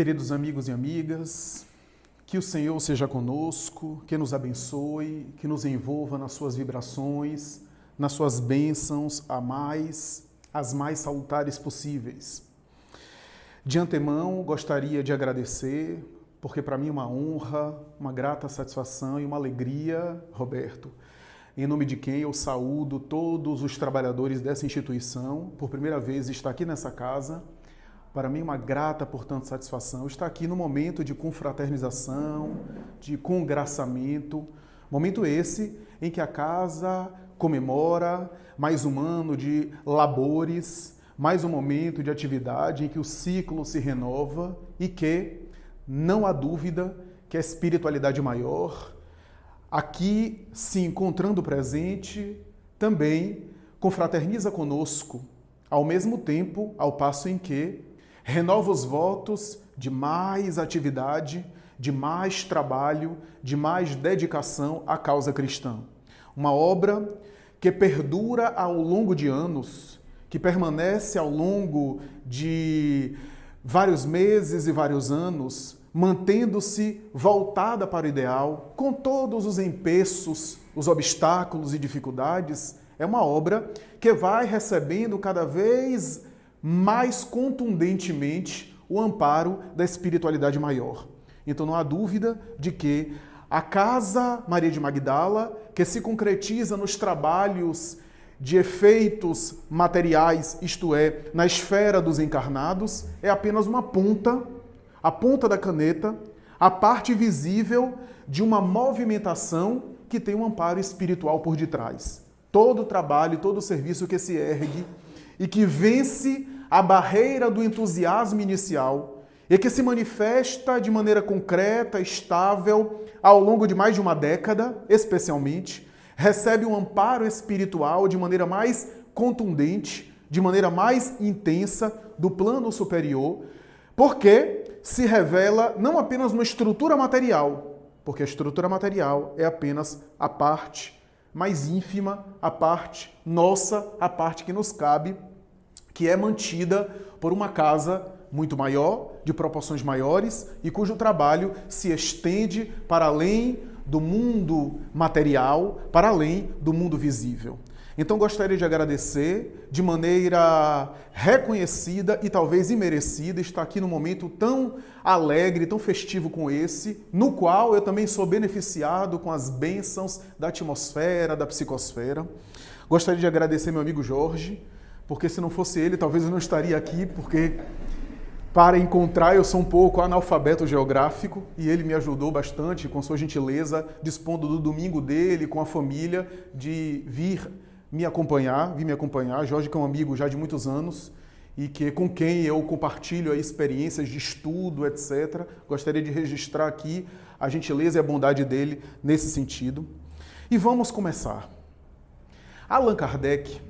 Queridos amigos e amigas, que o Senhor seja conosco, que nos abençoe, que nos envolva nas suas vibrações, nas suas bênçãos as mais salutares possíveis. De antemão, gostaria de agradecer, porque para mim é uma honra, uma grata satisfação e uma alegria, Roberto, em nome de quem eu saúdo todos os trabalhadores dessa instituição, por primeira vez estar aqui nessa casa. Para mim, uma grata, portanto, satisfação estar aqui no momento de confraternização, de congraçamento, momento esse em que a casa comemora mais um ano de labores, mais um momento de atividade em que o ciclo se renova e que, não há dúvida, que a espiritualidade maior, aqui se encontrando presente, também confraterniza conosco, ao mesmo tempo, ao passo em que renova os votos de mais atividade, de mais trabalho, de mais dedicação à causa cristã. Uma obra que perdura ao longo de anos, que permanece ao longo de vários meses e vários anos, mantendo-se voltada para o ideal, com todos os empeços, os obstáculos e dificuldades. É uma obra que vai recebendo cada vez mais contundentemente o amparo da espiritualidade maior. Então não há dúvida de que a Casa Maria de Magdala, que se concretiza nos trabalhos de efeitos materiais, isto é, na esfera dos encarnados, é apenas uma ponta, a ponta da caneta, a parte visível de uma movimentação que tem um amparo espiritual por detrás. Todo o trabalho, todo o serviço que se ergue e que vence a barreira do entusiasmo inicial e que se manifesta de maneira concreta, estável, ao longo de mais de uma década, especialmente, recebe um amparo espiritual de maneira mais contundente, de maneira mais intensa do plano superior, porque se revela não apenas uma estrutura material, porque a estrutura material é apenas a parte mais ínfima, a parte nossa, a parte que nos cabe, que é mantida por uma casa muito maior, de proporções maiores e cujo trabalho se estende para além do mundo material, para além do mundo visível. Então gostaria de agradecer de maneira reconhecida e talvez imerecida estar aqui num momento tão alegre, tão festivo como esse, no qual eu também sou beneficiado com as bênçãos da atmosfera, da psicosfera. Gostaria de agradecer meu amigo Jorge, porque se não fosse ele, talvez eu não estaria aqui, porque para encontrar eu sou um pouco analfabeto geográfico e ele me ajudou bastante com sua gentileza, dispondo do domingo dele com a família de vir me acompanhar. Jorge, que é um amigo já de muitos anos e que, com quem eu compartilho experiências de estudo, etc. Gostaria de registrar aqui a gentileza e a bondade dele nesse sentido. E vamos começar. Allan Kardec,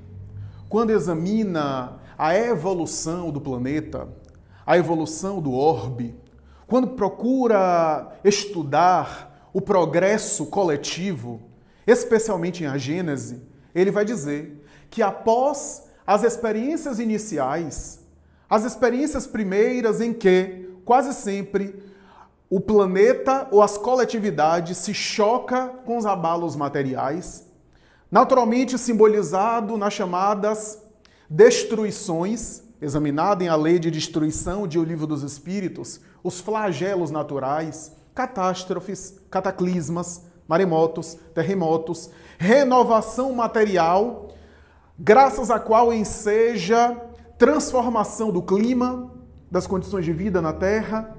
quando examina a evolução do planeta, a evolução do orbe, quando procura estudar o progresso coletivo, especialmente em A Gênese, ele vai dizer que após as experiências iniciais, as experiências primeiras em que quase sempre o planeta ou as coletividades se choca com os abalos materiais, naturalmente simbolizado nas chamadas destruições, examinada em A Lei de Destruição de O Livro dos Espíritos, os flagelos naturais, catástrofes, cataclismas, maremotos, terremotos, renovação material, graças à qual enseja transformação do clima, das condições de vida na Terra,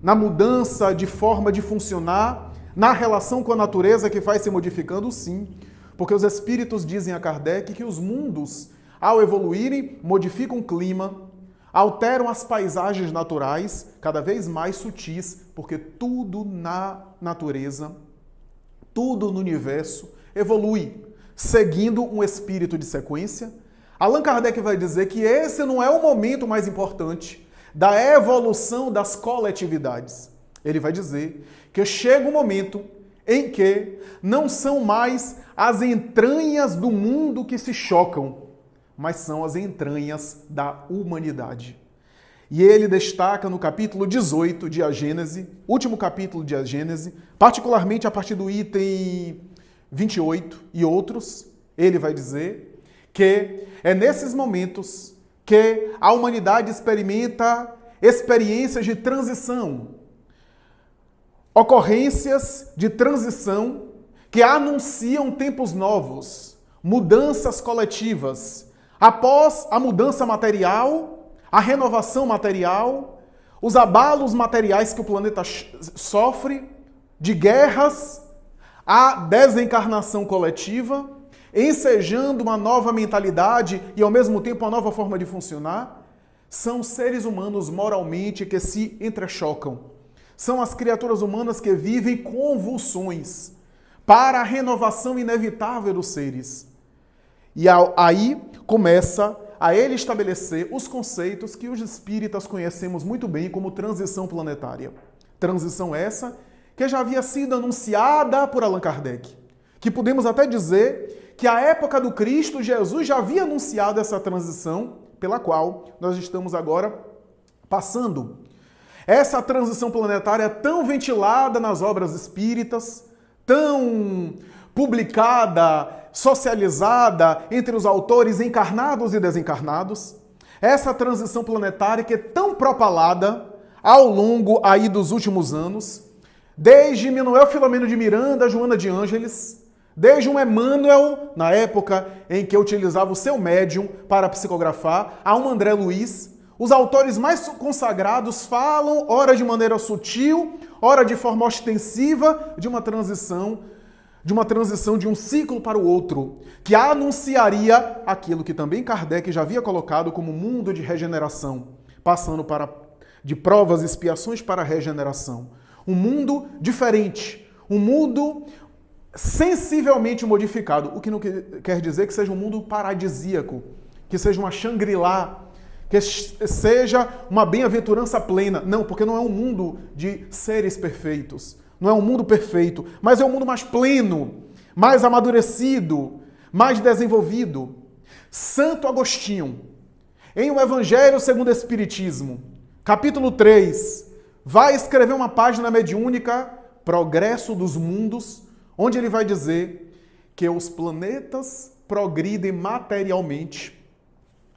na mudança de forma de funcionar, na relação com a natureza que vai se modificando, sim, porque os espíritos dizem a Kardec que os mundos, ao evoluírem, modificam o clima, alteram as paisagens naturais, cada vez mais sutis, porque tudo na natureza, tudo no universo evolui, seguindo um espírito de sequência. Allan Kardec vai dizer que esse não é o momento mais importante da evolução das coletividades. Ele vai dizer que chega um momento em que não são mais as entranhas do mundo que se chocam, mas são as entranhas da humanidade. E ele destaca no capítulo 18 de A Gênese, último capítulo de A Gênese, particularmente a partir do item 28 e outros, ele vai dizer que é nesses momentos que a humanidade experimenta experiências de transição, ocorrências de transição que anunciam tempos novos, mudanças coletivas. Após a mudança material, a renovação material, os abalos materiais que o planeta sofre, de guerras, a desencarnação coletiva, ensejando uma nova mentalidade e, ao mesmo tempo, uma nova forma de funcionar, são seres humanos moralmente que se entrechocam. São as criaturas humanas que vivem convulsões para a renovação inevitável dos seres. E aí começa a ele estabelecer os conceitos que os espíritas conhecemos muito bem como transição planetária. Transição essa que já havia sido anunciada por Allan Kardec. Que podemos até dizer que a época do Cristo, Jesus já havia anunciado essa transição pela qual nós estamos agora passando. Essa transição planetária tão ventilada nas obras espíritas, tão publicada, socializada entre os autores encarnados e desencarnados, essa transição planetária que é tão propalada ao longo aí dos últimos anos, desde Manuel Filomeno de Miranda, Joana de Ângeles, desde um Emmanuel, na época em que utilizava o seu médium para psicografar, a um André Luiz. Os autores mais consagrados falam, ora de maneira sutil, ora de forma ostensiva, de uma transição de um ciclo para o outro, que anunciaria aquilo que também Kardec já havia colocado como mundo de regeneração, passando de provas e expiações para a regeneração. Um mundo diferente, um mundo sensivelmente modificado, o que não quer dizer que seja um mundo paradisíaco, que seja uma Shangri-La, que seja uma bem-aventurança plena. Não, porque não é um mundo de seres perfeitos. Não é um mundo perfeito, mas é um mundo mais pleno, mais amadurecido, mais desenvolvido. Santo Agostinho, em O Evangelho segundo o Espiritismo, capítulo 3, vai escrever uma página mediúnica, Progresso dos Mundos, onde ele vai dizer que os planetas progridem materialmente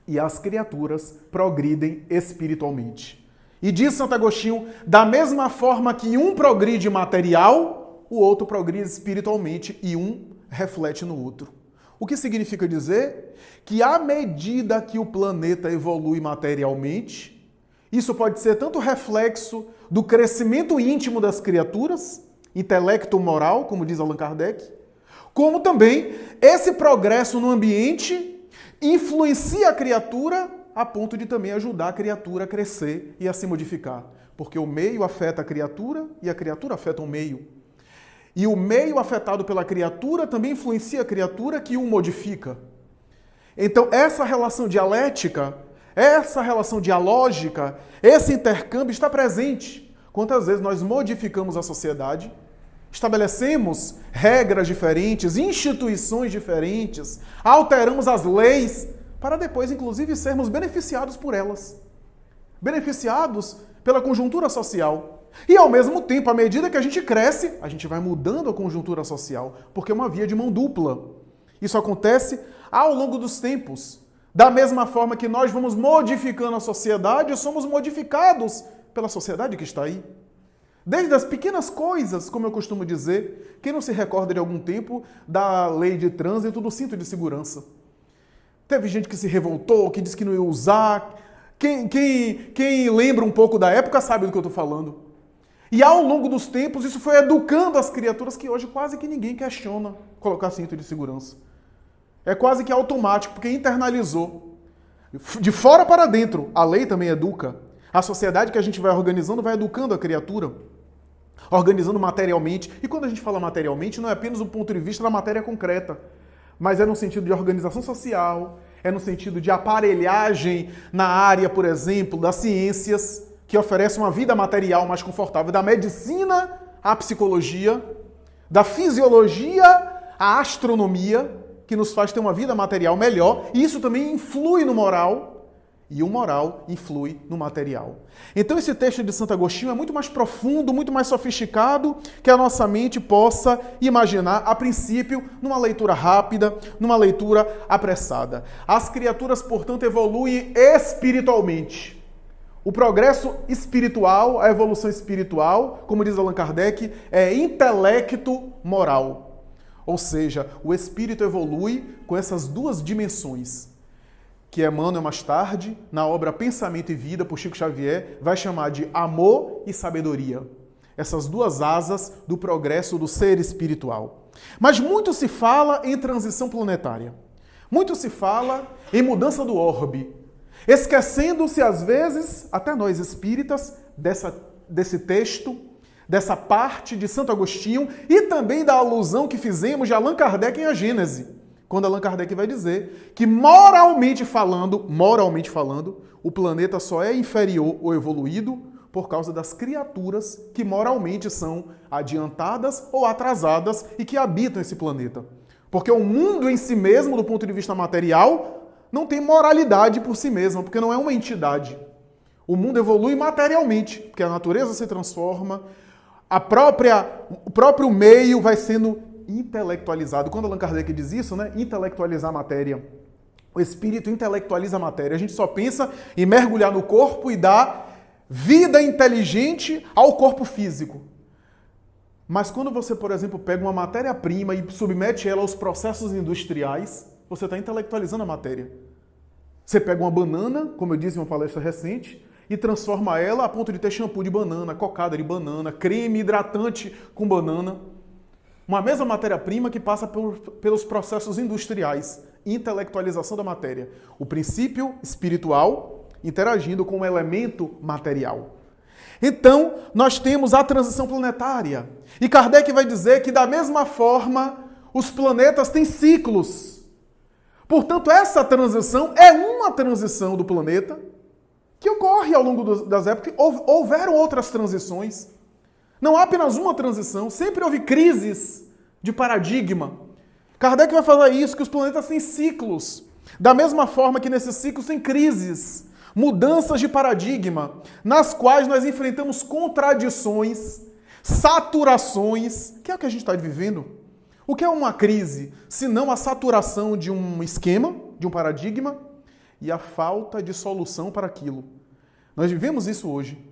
e as criaturas progridem espiritualmente. E diz Santo Agostinho, da mesma forma que um progride material, o outro progride espiritualmente e um reflete no outro. O que significa dizer que à medida que o planeta evolui materialmente, isso pode ser tanto reflexo do crescimento íntimo das criaturas, intelecto moral, como diz Allan Kardec, como também esse progresso no ambiente influencia a criatura a ponto de também ajudar a criatura a crescer e a se modificar. Porque o meio afeta a criatura e a criatura afeta o meio. E o meio afetado pela criatura também influencia a criatura que o modifica. Então, essa relação dialética, essa relação dialógica, esse intercâmbio está presente. Quantas vezes nós modificamos a sociedade, estabelecemos regras diferentes, instituições diferentes, alteramos as leis, para depois, inclusive, sermos beneficiados por elas. Beneficiados pela conjuntura social. E, ao mesmo tempo, à medida que a gente cresce, a gente vai mudando a conjuntura social, porque é uma via de mão dupla. Isso acontece ao longo dos tempos. Da mesma forma que nós vamos modificando a sociedade, somos modificados pela sociedade que está aí. Desde as pequenas coisas, como eu costumo dizer, quem não se recorda de algum tempo da lei de trânsito do cinto de segurança? Teve gente que se revoltou, que disse que não ia usar. Quem lembra um pouco da época sabe do que eu estou falando. E ao longo dos tempos, isso foi educando as criaturas que hoje quase que ninguém questiona colocar cinto de segurança. É quase que automático, porque internalizou. De fora para dentro, a lei também educa. A sociedade que a gente vai organizando vai educando a criatura. Organizando materialmente. E quando a gente fala materialmente, não é apenas do ponto de vista da matéria concreta, mas é no sentido de organização social, é no sentido de aparelhagem na área, por exemplo, das ciências, que oferece uma vida material mais confortável, da medicina à psicologia, da fisiologia à astronomia, que nos faz ter uma vida material melhor, e isso também influi no moral, E o moral influi no material. Então esse texto de Santo Agostinho é muito mais profundo, muito mais sofisticado que a nossa mente possa imaginar, a princípio, numa leitura rápida, numa leitura apressada. As criaturas, portanto, evoluem espiritualmente. O progresso espiritual, a evolução espiritual, como diz Allan Kardec, é intelecto moral. Ou seja, o espírito evolui com essas duas dimensões, que Emmanuel mais tarde, na obra Pensamento e Vida, por Chico Xavier, vai chamar de amor e sabedoria. Essas duas asas do progresso do ser espiritual. Mas muito se fala em transição planetária. Muito se fala em mudança do orbe. Esquecendo-se, às vezes, até nós espíritas, desse texto, dessa parte de Santo Agostinho e também da alusão que fizemos de Allan Kardec em A Gênese. Quando Allan Kardec vai dizer que, moralmente falando, o planeta só é inferior ou evoluído por causa das criaturas que moralmente são adiantadas ou atrasadas e que habitam esse planeta. Porque o mundo em si mesmo, do ponto de vista material, não tem moralidade por si mesmo, porque não é uma entidade. O mundo evolui materialmente, porque a natureza se transforma, o próprio meio vai sendo intelectualizado. Quando Allan Kardec diz isso, né? Intelectualizar a matéria. O espírito intelectualiza a matéria. A gente só pensa em mergulhar no corpo e dar vida inteligente ao corpo físico. Mas quando você, por exemplo, pega uma matéria-prima e submete ela aos processos industriais, você está intelectualizando a matéria. Você pega uma banana, como eu disse em uma palestra recente, e transforma ela a ponto de ter shampoo de banana, cocada de banana, creme hidratante com banana. Uma mesma matéria-prima que passa pelos processos industriais, intelectualização da matéria. O princípio espiritual interagindo com o elemento material. Então, nós temos a transição planetária. E Kardec vai dizer que, da mesma forma, os planetas têm ciclos. Portanto, essa transição é uma transição do planeta que ocorre ao longo das épocas. Houveram outras transições. Não há apenas uma transição, sempre houve crises de paradigma. Kardec vai falar isso, que os planetas têm ciclos. Da mesma forma que nesses ciclos tem crises, mudanças de paradigma, nas quais nós enfrentamos contradições, saturações, que é o que a gente está vivendo. O que é uma crise? Se não a saturação de um esquema, de um paradigma, e a falta de solução para aquilo. Nós vivemos isso hoje.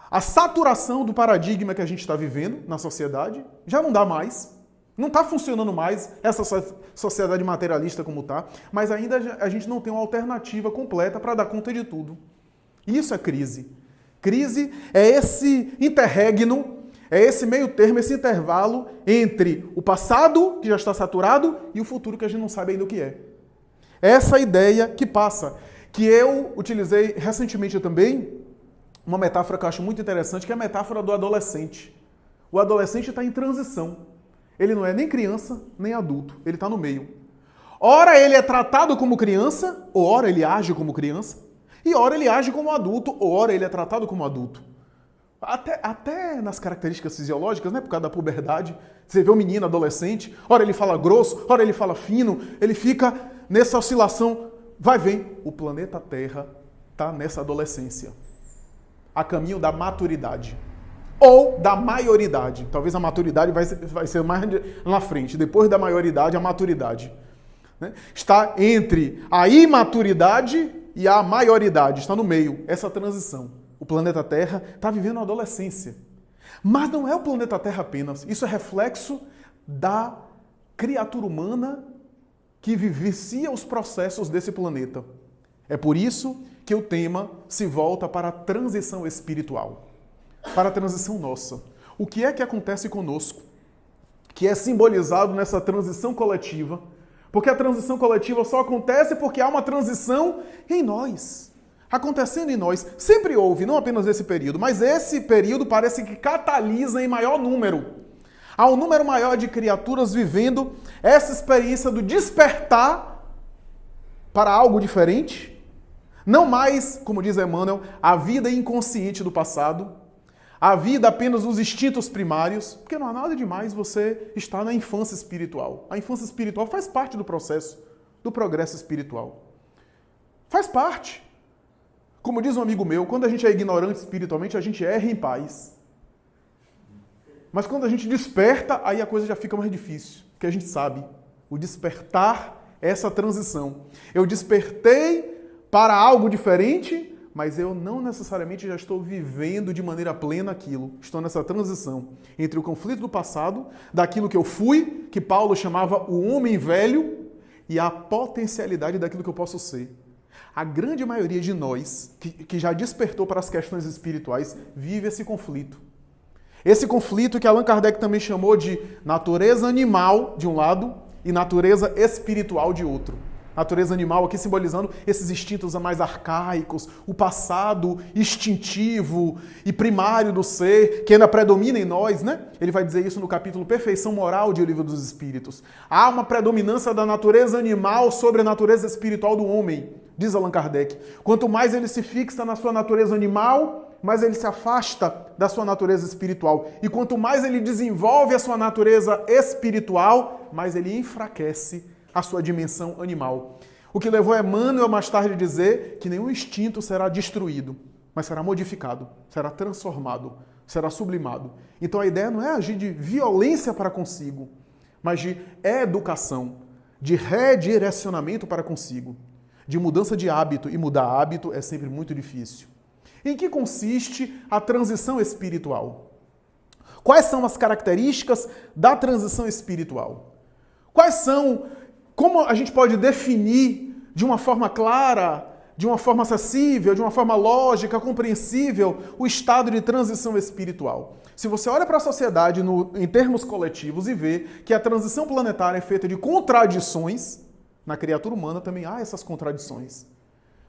A saturação do paradigma que a gente está vivendo na sociedade já não dá mais. Não está funcionando mais essa sociedade materialista como está, mas ainda a gente não tem uma alternativa completa para dar conta de tudo. Isso é crise. Crise é esse interregno, é esse meio termo, esse intervalo entre o passado, que já está saturado, e o futuro, que a gente não sabe ainda o que é. Essa ideia que passa, que eu utilizei recentemente também, uma metáfora que eu acho muito interessante, que é a metáfora do adolescente. O adolescente está em transição. Ele não é nem criança, nem adulto. Ele está no meio. Ora ele é tratado como criança, ou ora ele age como criança, e ora ele age como adulto, ou ora ele é tratado como adulto. Até nas características fisiológicas, né, por causa da puberdade, você vê um menino adolescente, ora ele fala grosso, ora ele fala fino, ele fica nessa oscilação. Vai ver, o planeta Terra está nessa adolescência, a caminho da maturidade. Ou da maioridade. Talvez a maturidade vai ser mais na frente. Depois da maioridade, a maturidade. Né? Está entre a imaturidade e a maioridade. Está no meio, essa transição. O planeta Terra está vivendo a adolescência. Mas não é o planeta Terra apenas. Isso é reflexo da criatura humana que vivencia os processos desse planeta. É por isso que o tema se volta para a transição espiritual. Para a transição nossa. O que é que acontece conosco? Que é simbolizado nessa transição coletiva. Porque a transição coletiva só acontece porque há uma transição em nós. Acontecendo em nós. Sempre houve, não apenas nesse período, mas esse período parece que catalisa em maior número. Há um número maior de criaturas vivendo essa experiência do despertar para algo diferente. Não mais, como diz Emmanuel, a vida inconsciente do passado, a vida apenas nos instintos primários, porque não há nada demais você estar na infância espiritual. A infância espiritual faz parte do processo do progresso espiritual. Faz parte. Como diz um amigo meu, quando a gente é ignorante espiritualmente, a gente erra em paz. Mas quando a gente desperta, aí a coisa já fica mais difícil. Porque a gente sabe, o despertar é essa transição. Eu despertei para algo diferente, mas eu não necessariamente já estou vivendo de maneira plena aquilo. Estou nessa transição entre o conflito do passado, daquilo que eu fui, que Paulo chamava o homem velho, e a potencialidade daquilo que eu posso ser. A grande maioria de nós, que já despertou para as questões espirituais, vive esse conflito. Esse conflito que Allan Kardec também chamou de natureza animal, de um lado, e natureza espiritual, de outro. Natureza animal aqui simbolizando esses instintos mais arcaicos, o passado instintivo e primário do ser, que ainda predomina em nós, né? Ele vai dizer isso no capítulo Perfeição Moral de O Livro dos Espíritos. Há uma predominância da natureza animal sobre a natureza espiritual do homem, diz Allan Kardec. Quanto mais ele se fixa na sua natureza animal, mais ele se afasta da sua natureza espiritual. E quanto mais ele desenvolve a sua natureza espiritual, mais ele enfraquece a sua dimensão animal. O que levou Emmanuel mais tarde a dizer que nenhum instinto será destruído, mas será modificado, será transformado, será sublimado. Então a ideia não é agir de violência para consigo, mas de educação, de redirecionamento para consigo, de mudança de hábito. E mudar hábito é sempre muito difícil. Em que consiste a transição espiritual? Quais são as características da transição espiritual? Como a gente pode definir de uma forma clara, de uma forma acessível, de uma forma lógica, compreensível, o estado de transição espiritual? Se você olha para a sociedade em termos coletivos e vê que a transição planetária é feita de contradições, na criatura humana também há essas contradições.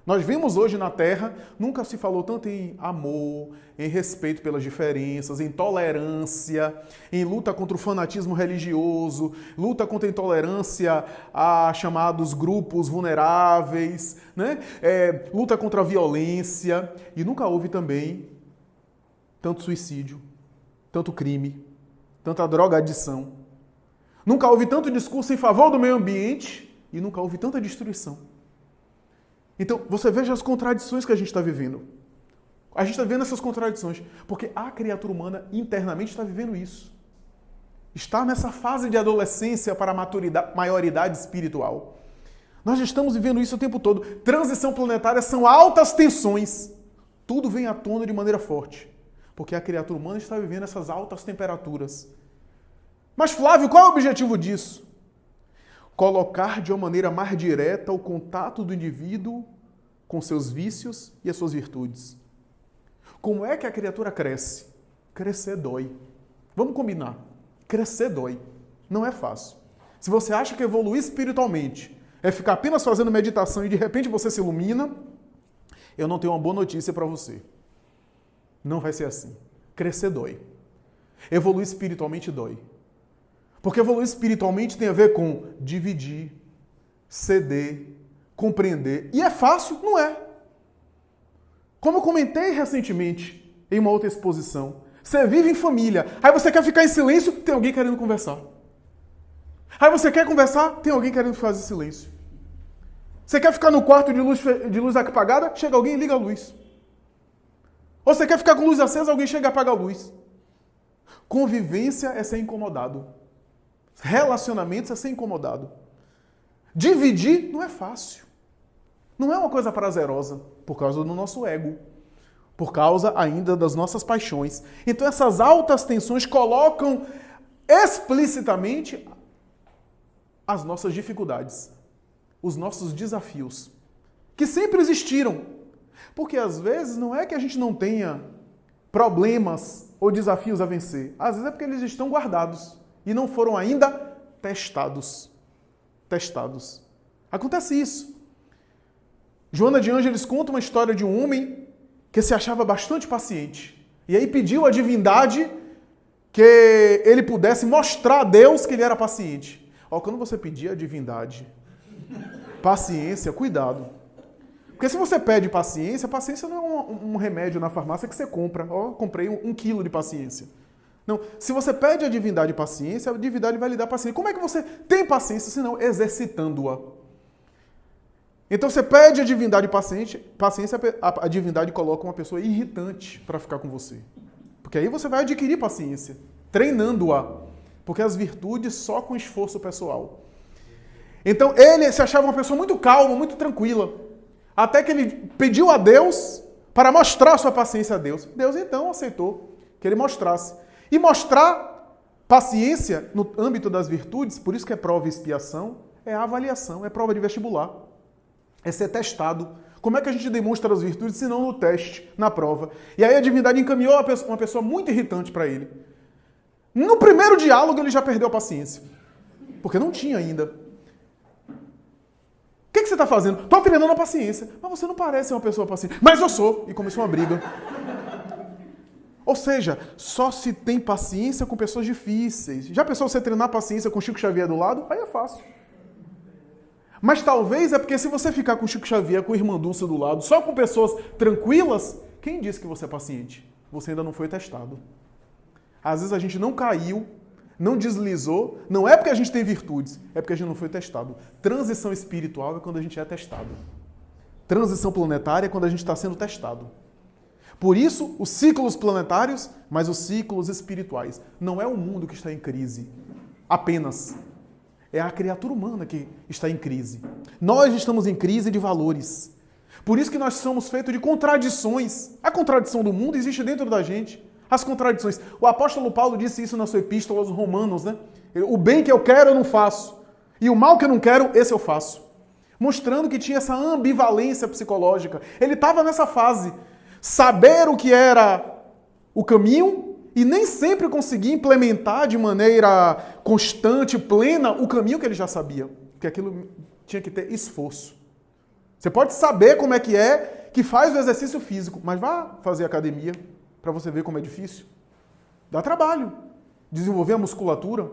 Nós vimos hoje na Terra, nunca se falou tanto em amor, em respeito pelas diferenças, em tolerância, em luta contra o fanatismo religioso, luta contra a intolerância a chamados grupos vulneráveis, né? Luta contra a violência. E nunca houve também tanto suicídio, tanto crime, tanta drogadição. Nunca houve tanto discurso em favor do meio ambiente e nunca houve tanta destruição. Então, você veja as contradições que a gente está vivendo. A gente está vivendo essas contradições, porque a criatura humana internamente está vivendo isso. Está nessa fase de adolescência para a maioridade espiritual. Nós já estamos vivendo isso o tempo todo. Transição planetária são altas tensões. Tudo vem à tona de maneira forte, porque a criatura humana está vivendo essas altas temperaturas. Mas, Flávio, qual é o objetivo disso? Colocar de uma maneira mais direta o contato do indivíduo com seus vícios e as suas virtudes. Como é que a criatura cresce? Crescer dói. Vamos combinar. Crescer dói. Não é fácil. Se você acha que evoluir espiritualmente é ficar apenas fazendo meditação e de repente você se ilumina, eu não tenho uma boa notícia para você. Não vai ser assim. Crescer dói. Evoluir espiritualmente dói. Porque evoluir espiritualmente tem a ver com dividir, ceder, compreender. E é fácil? Não é. Como eu comentei recentemente em uma outra exposição, você vive em família, aí você quer ficar em silêncio, tem alguém querendo conversar. Aí você quer conversar, tem alguém querendo fazer silêncio. Você quer ficar no quarto de luz apagada, chega alguém e liga a luz. Ou você quer ficar com luz acesa, alguém chega e apaga a luz. Convivência é ser incomodado. Relacionamentos é ser incomodado. Dividir não é fácil. Não é uma coisa prazerosa, por causa do nosso ego, por causa ainda das nossas paixões. Então essas altas tensões colocam explicitamente as nossas dificuldades, os nossos desafios, que sempre existiram. Porque às vezes não é que a gente não tenha problemas ou desafios a vencer. Às vezes é porque eles estão guardados e não foram ainda testados. Acontece isso. Joana de Ângeles conta uma história de um homem que se achava bastante paciente. E aí pediu à divindade que ele pudesse mostrar a Deus que ele era paciente. Quando você pedir à divindade paciência, cuidado. Porque se você pede paciência, paciência não é um remédio na farmácia que você compra. Comprei 1 quilo de paciência. Não, se você pede à divindade paciência, a divindade vai lhe dar paciência. Como é que você tem paciência, senão exercitando-a? Então você pede a divindade paciência, a divindade coloca uma pessoa irritante para ficar com você. Porque aí você vai adquirir paciência, treinando-a. Porque as virtudes só com esforço pessoal. Então ele se achava uma pessoa muito calma, muito tranquila. Até que ele pediu a Deus para mostrar sua paciência a Deus. Deus então aceitou que ele mostrasse. E mostrar paciência no âmbito das virtudes, por isso que é prova e expiação, é a avaliação, é prova de vestibular. É ser testado. Como é que a gente demonstra as virtudes se não no teste, na prova? E aí a divindade encaminhou uma pessoa muito irritante para ele. No primeiro diálogo ele já perdeu a paciência. Porque não tinha ainda. O que você está fazendo? Estou treinando a paciência. Mas você não parece uma pessoa paciente. Mas eu sou. E começou uma briga. Ou seja, só se tem paciência com pessoas difíceis. Já pensou você treinar paciência com Chico Xavier do lado? Aí é fácil. Mas talvez é porque se você ficar com Chico Xavier, com Irmã Dulce do lado, só com pessoas tranquilas, quem disse que você é paciente? Você ainda não foi testado. Às vezes a gente não caiu, não deslizou, não é porque a gente tem virtudes, é porque a gente não foi testado. Transição espiritual é quando a gente é testado. Transição planetária é quando a gente está sendo testado. Por isso, os ciclos planetários, mas os ciclos espirituais. Não é o mundo que está em crise, apenas. É a criatura humana que está em crise. Nós estamos em crise de valores. Por isso que nós somos feitos de contradições. A contradição do mundo existe dentro da gente. As contradições. O apóstolo Paulo disse isso na sua epístola aos Romanos, né? O bem que eu quero eu não faço. E o mal que eu não quero, esse eu faço. Mostrando que tinha essa ambivalência psicológica. Ele estava nessa fase. Saber o que era o caminho e nem sempre conseguir implementar de maneira constante, plena, o caminho que ele já sabia. Porque aquilo tinha que ter esforço. Você pode saber como é que faz o exercício físico, mas vá fazer academia para você ver como é difícil. Dá trabalho. Desenvolver a musculatura.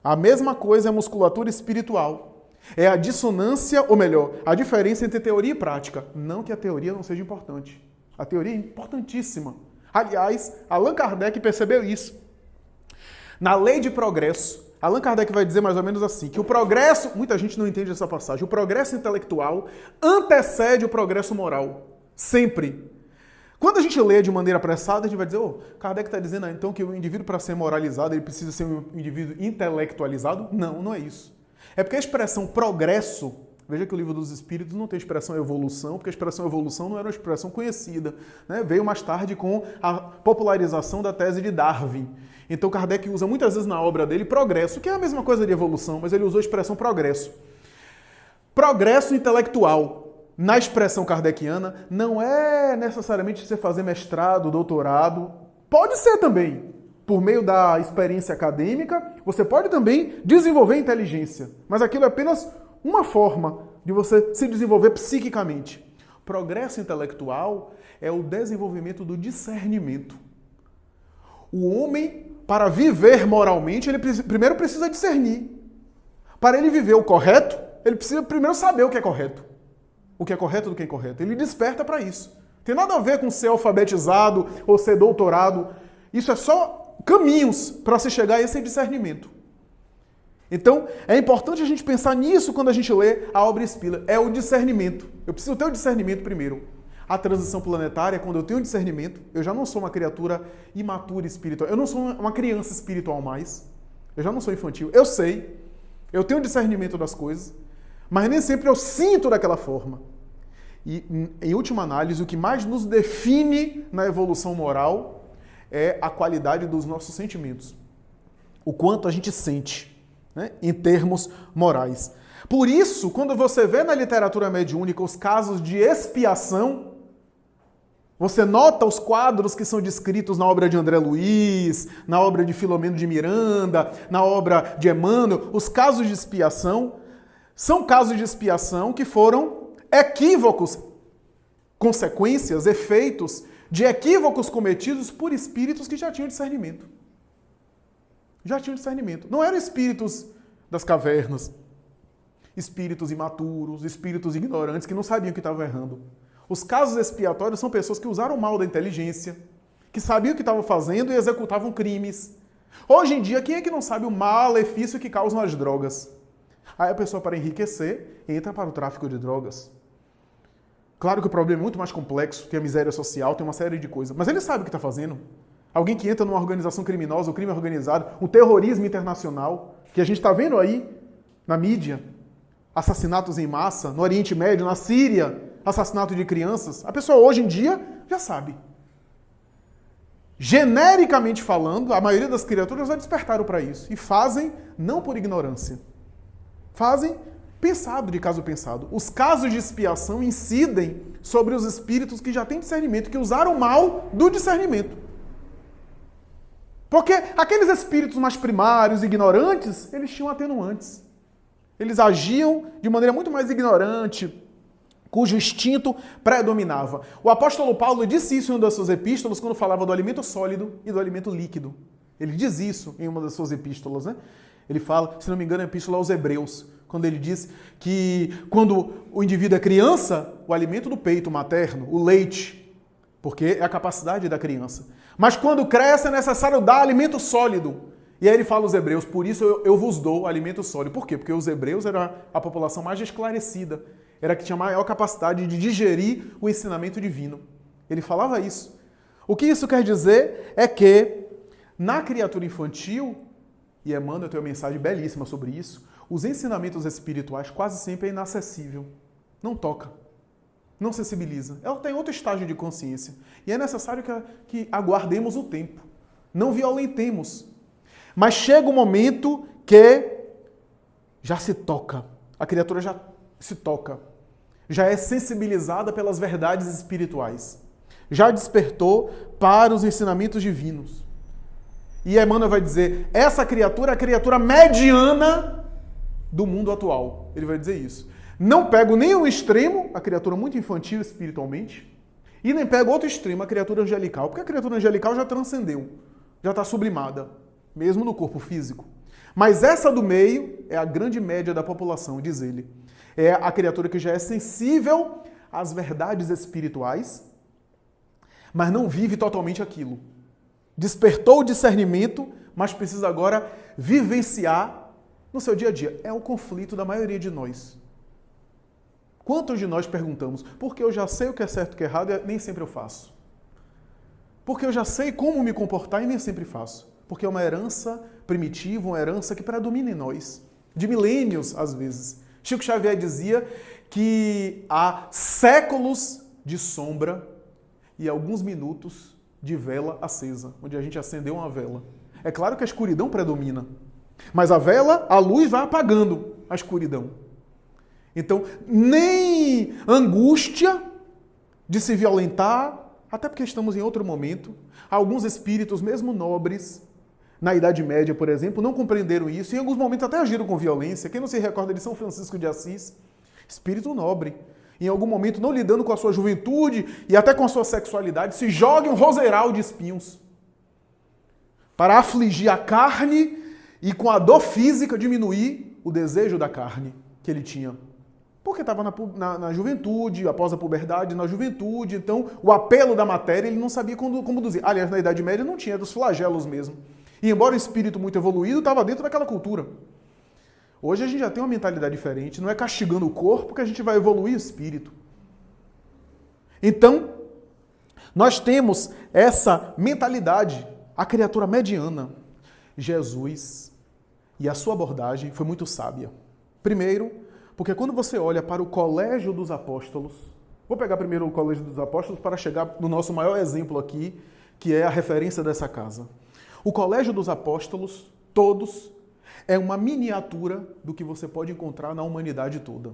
A mesma coisa é a musculatura espiritual. É a dissonância, ou melhor, a diferença entre teoria e prática. Não que a teoria não seja importante. A teoria é importantíssima. Aliás, Allan Kardec percebeu isso. Na lei de progresso, Allan Kardec vai dizer mais ou menos assim, que o progresso, muita gente não entende essa passagem, o progresso intelectual antecede o progresso moral. Sempre. Quando a gente lê de maneira apressada, a gente vai dizer, Kardec está dizendo então que o indivíduo para ser moralizado, ele precisa ser um indivíduo intelectualizado? Não, não é isso. É porque a expressão progresso, veja que o Livro dos Espíritos não tem expressão evolução, porque a expressão evolução não era uma expressão conhecida. Né? Veio mais tarde com a popularização da tese de Darwin. Então Kardec usa muitas vezes na obra dele progresso, que é a mesma coisa de evolução, mas ele usou a expressão progresso. Progresso intelectual, na expressão kardeciana, não é necessariamente você fazer mestrado, doutorado. Pode ser também. Por meio da experiência acadêmica, você pode também desenvolver inteligência. Mas aquilo é apenas uma forma de você se desenvolver psiquicamente. Progresso intelectual é o desenvolvimento do discernimento. O homem, para viver moralmente, ele primeiro precisa discernir. Para ele viver o correto, ele precisa primeiro saber o que é correto. O que é correto do que é incorreto. Ele desperta para isso. Tem nada a ver com ser alfabetizado ou ser doutorado. Isso é só caminhos para se chegar a esse discernimento. Então, é importante a gente pensar nisso quando a gente lê a obra espírita. É o discernimento. Eu preciso ter o discernimento primeiro. A transição planetária, quando eu tenho discernimento, eu já não sou uma criatura imatura espiritual. Eu não sou uma criança espiritual mais. Eu já não sou infantil. Eu sei. Eu tenho discernimento das coisas. Mas nem sempre eu sinto daquela forma. E, em última análise, o que mais nos define na evolução moral é a qualidade dos nossos sentimentos. O quanto a gente sente, né, em termos morais. Por isso, quando você vê na literatura mediúnica os casos de expiação, você nota os quadros que são descritos na obra de André Luiz, na obra de Filomeno de Miranda, na obra de Emmanuel, os casos de expiação são casos de expiação que foram equívocos, consequências, efeitos de equívocos cometidos por espíritos que já tinham discernimento. Já tinham discernimento. Não eram espíritos das cavernas, espíritos imaturos, espíritos ignorantes que não sabiam que estavam errando. Os casos expiatórios são pessoas que usaram mal da inteligência, que sabiam o que estavam fazendo e executavam crimes. Hoje em dia, quem é que não sabe o malefício que causam as drogas? Aí a pessoa, para enriquecer, entra para o tráfico de drogas. Claro que o problema é muito mais complexo, tem a miséria social, tem uma série de coisas, mas ele sabe o que está fazendo. Alguém que entra numa organização criminosa, o crime organizado, o terrorismo internacional, que a gente está vendo aí na mídia, assassinatos em massa, no Oriente Médio, na Síria, assassinato de crianças, a pessoa hoje em dia já sabe. Genericamente falando, a maioria das criaturas já despertaram para isso. E fazem não por ignorância. Fazem pensado de caso pensado. Os casos de expiação incidem sobre os espíritos que já têm discernimento, que usaram mal do discernimento. Porque aqueles espíritos mais primários, ignorantes, eles tinham atenuantes. Eles agiam de maneira muito mais ignorante, cujo instinto predominava. O apóstolo Paulo disse isso em uma das suas epístolas, quando falava do alimento sólido e do alimento líquido. Ele diz isso em uma das suas epístolas, né? Ele fala, se não me engano, é a epístola aos Hebreus, quando ele diz que quando o indivíduo é criança, o alimento do peito materno, o leite, porque é a capacidade da criança. Mas quando cresce é necessário dar alimento sólido. E aí ele fala aos hebreus, por isso eu vos dou alimento sólido. Por quê? Porque os hebreus eram a população mais esclarecida, era a que tinha maior capacidade de digerir o ensinamento divino. Ele falava isso. O que isso quer dizer é que na criatura infantil, e Emmanuel tem uma mensagem belíssima sobre isso, os ensinamentos espirituais quase sempre é inacessível. Não toca. Não sensibiliza. Ela tem outro estágio de consciência. E é necessário que aguardemos o tempo. Não violentemos. Mas chega um momento que já se toca. A criatura já se toca. Já é sensibilizada pelas verdades espirituais. Já despertou para os ensinamentos divinos. E Emmanuel vai dizer, essa criatura é a criatura mediana do mundo atual. Ele vai dizer isso. Não pego nem um extremo, a criatura muito infantil espiritualmente, e nem pego outro extremo, a criatura angelical, porque a criatura angelical já transcendeu, já está sublimada, mesmo no corpo físico. Mas essa do meio é a grande média da população, diz ele. É a criatura que já é sensível às verdades espirituais, mas não vive totalmente aquilo. Despertou o discernimento, mas precisa agora vivenciar no seu dia a dia. É o conflito da maioria de nós. Quantos de nós perguntamos, porque eu já sei o que é certo e o que é errado e nem sempre eu faço? Porque eu já sei como me comportar e nem sempre faço. Porque é uma herança primitiva, uma herança que predomina em nós. De milênios, às vezes. Chico Xavier dizia que há séculos de sombra e alguns minutos de vela acesa, onde a gente acendeu uma vela. É claro que a escuridão predomina, mas a vela, a luz vai apagando a escuridão. Então, nem angústia de se violentar, até porque estamos em outro momento. Alguns espíritos, mesmo nobres, na Idade Média, por exemplo, não compreenderam isso e em alguns momentos até agiram com violência. Quem não se recorda de São Francisco de Assis? Espírito nobre. Em algum momento, não lidando com a sua juventude e até com a sua sexualidade, se joga em um roseiral de espinhos para afligir a carne e com a dor física diminuir o desejo da carne que ele tinha. Porque estava na juventude, após a puberdade, na juventude, então o apelo da matéria ele não sabia como conduzir. Aliás, na Idade Média não tinha, era dos flagelos mesmo. E embora o espírito muito evoluído, estava dentro daquela cultura. Hoje a gente já tem uma mentalidade diferente, não é castigando o corpo que a gente vai evoluir o espírito. Então, nós temos essa mentalidade, a criatura mediana. Jesus e a sua abordagem foi muito sábia. Primeiro, porque quando você olha para o Colégio dos Apóstolos, vou pegar primeiro o Colégio dos Apóstolos para chegar no nosso maior exemplo aqui, que é a referência dessa casa. O Colégio dos Apóstolos, todos, é uma miniatura do que você pode encontrar na humanidade toda.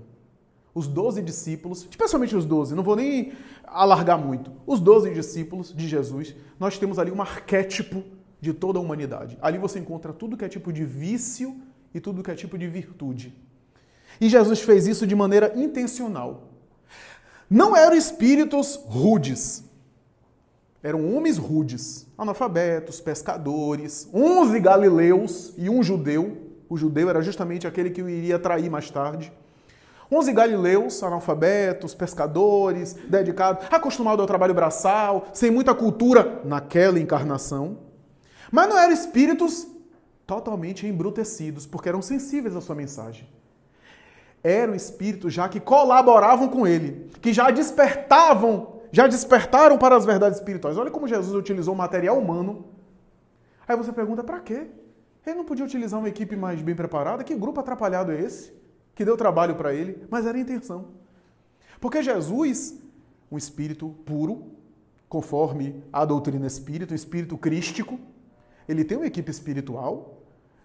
Os 12 discípulos, especialmente os 12, não vou nem alargar muito, os 12 discípulos de Jesus, nós temos ali um arquétipo de toda a humanidade. Ali você encontra tudo que é tipo de vício e tudo que é tipo de virtude. E Jesus fez isso de maneira intencional. Não eram espíritos rudes. Eram homens rudes, analfabetos, pescadores, 11 galileus e um judeu. O judeu era justamente aquele que o iria trair mais tarde. 11 galileus, analfabetos, pescadores, dedicados, acostumados ao trabalho braçal, sem muita cultura naquela encarnação. Mas não eram espíritos totalmente embrutecidos, porque eram sensíveis à sua mensagem. Eram espíritos já que colaboravam com ele, que já despertaram para as verdades espirituais. Olha como Jesus utilizou material humano. Aí você pergunta, para quê? Ele não podia utilizar uma equipe mais bem preparada? Que grupo atrapalhado é esse? Que deu trabalho para ele, mas era a intenção. Porque Jesus, um espírito puro, conforme a doutrina espírita, um espírito crístico, ele tem uma equipe espiritual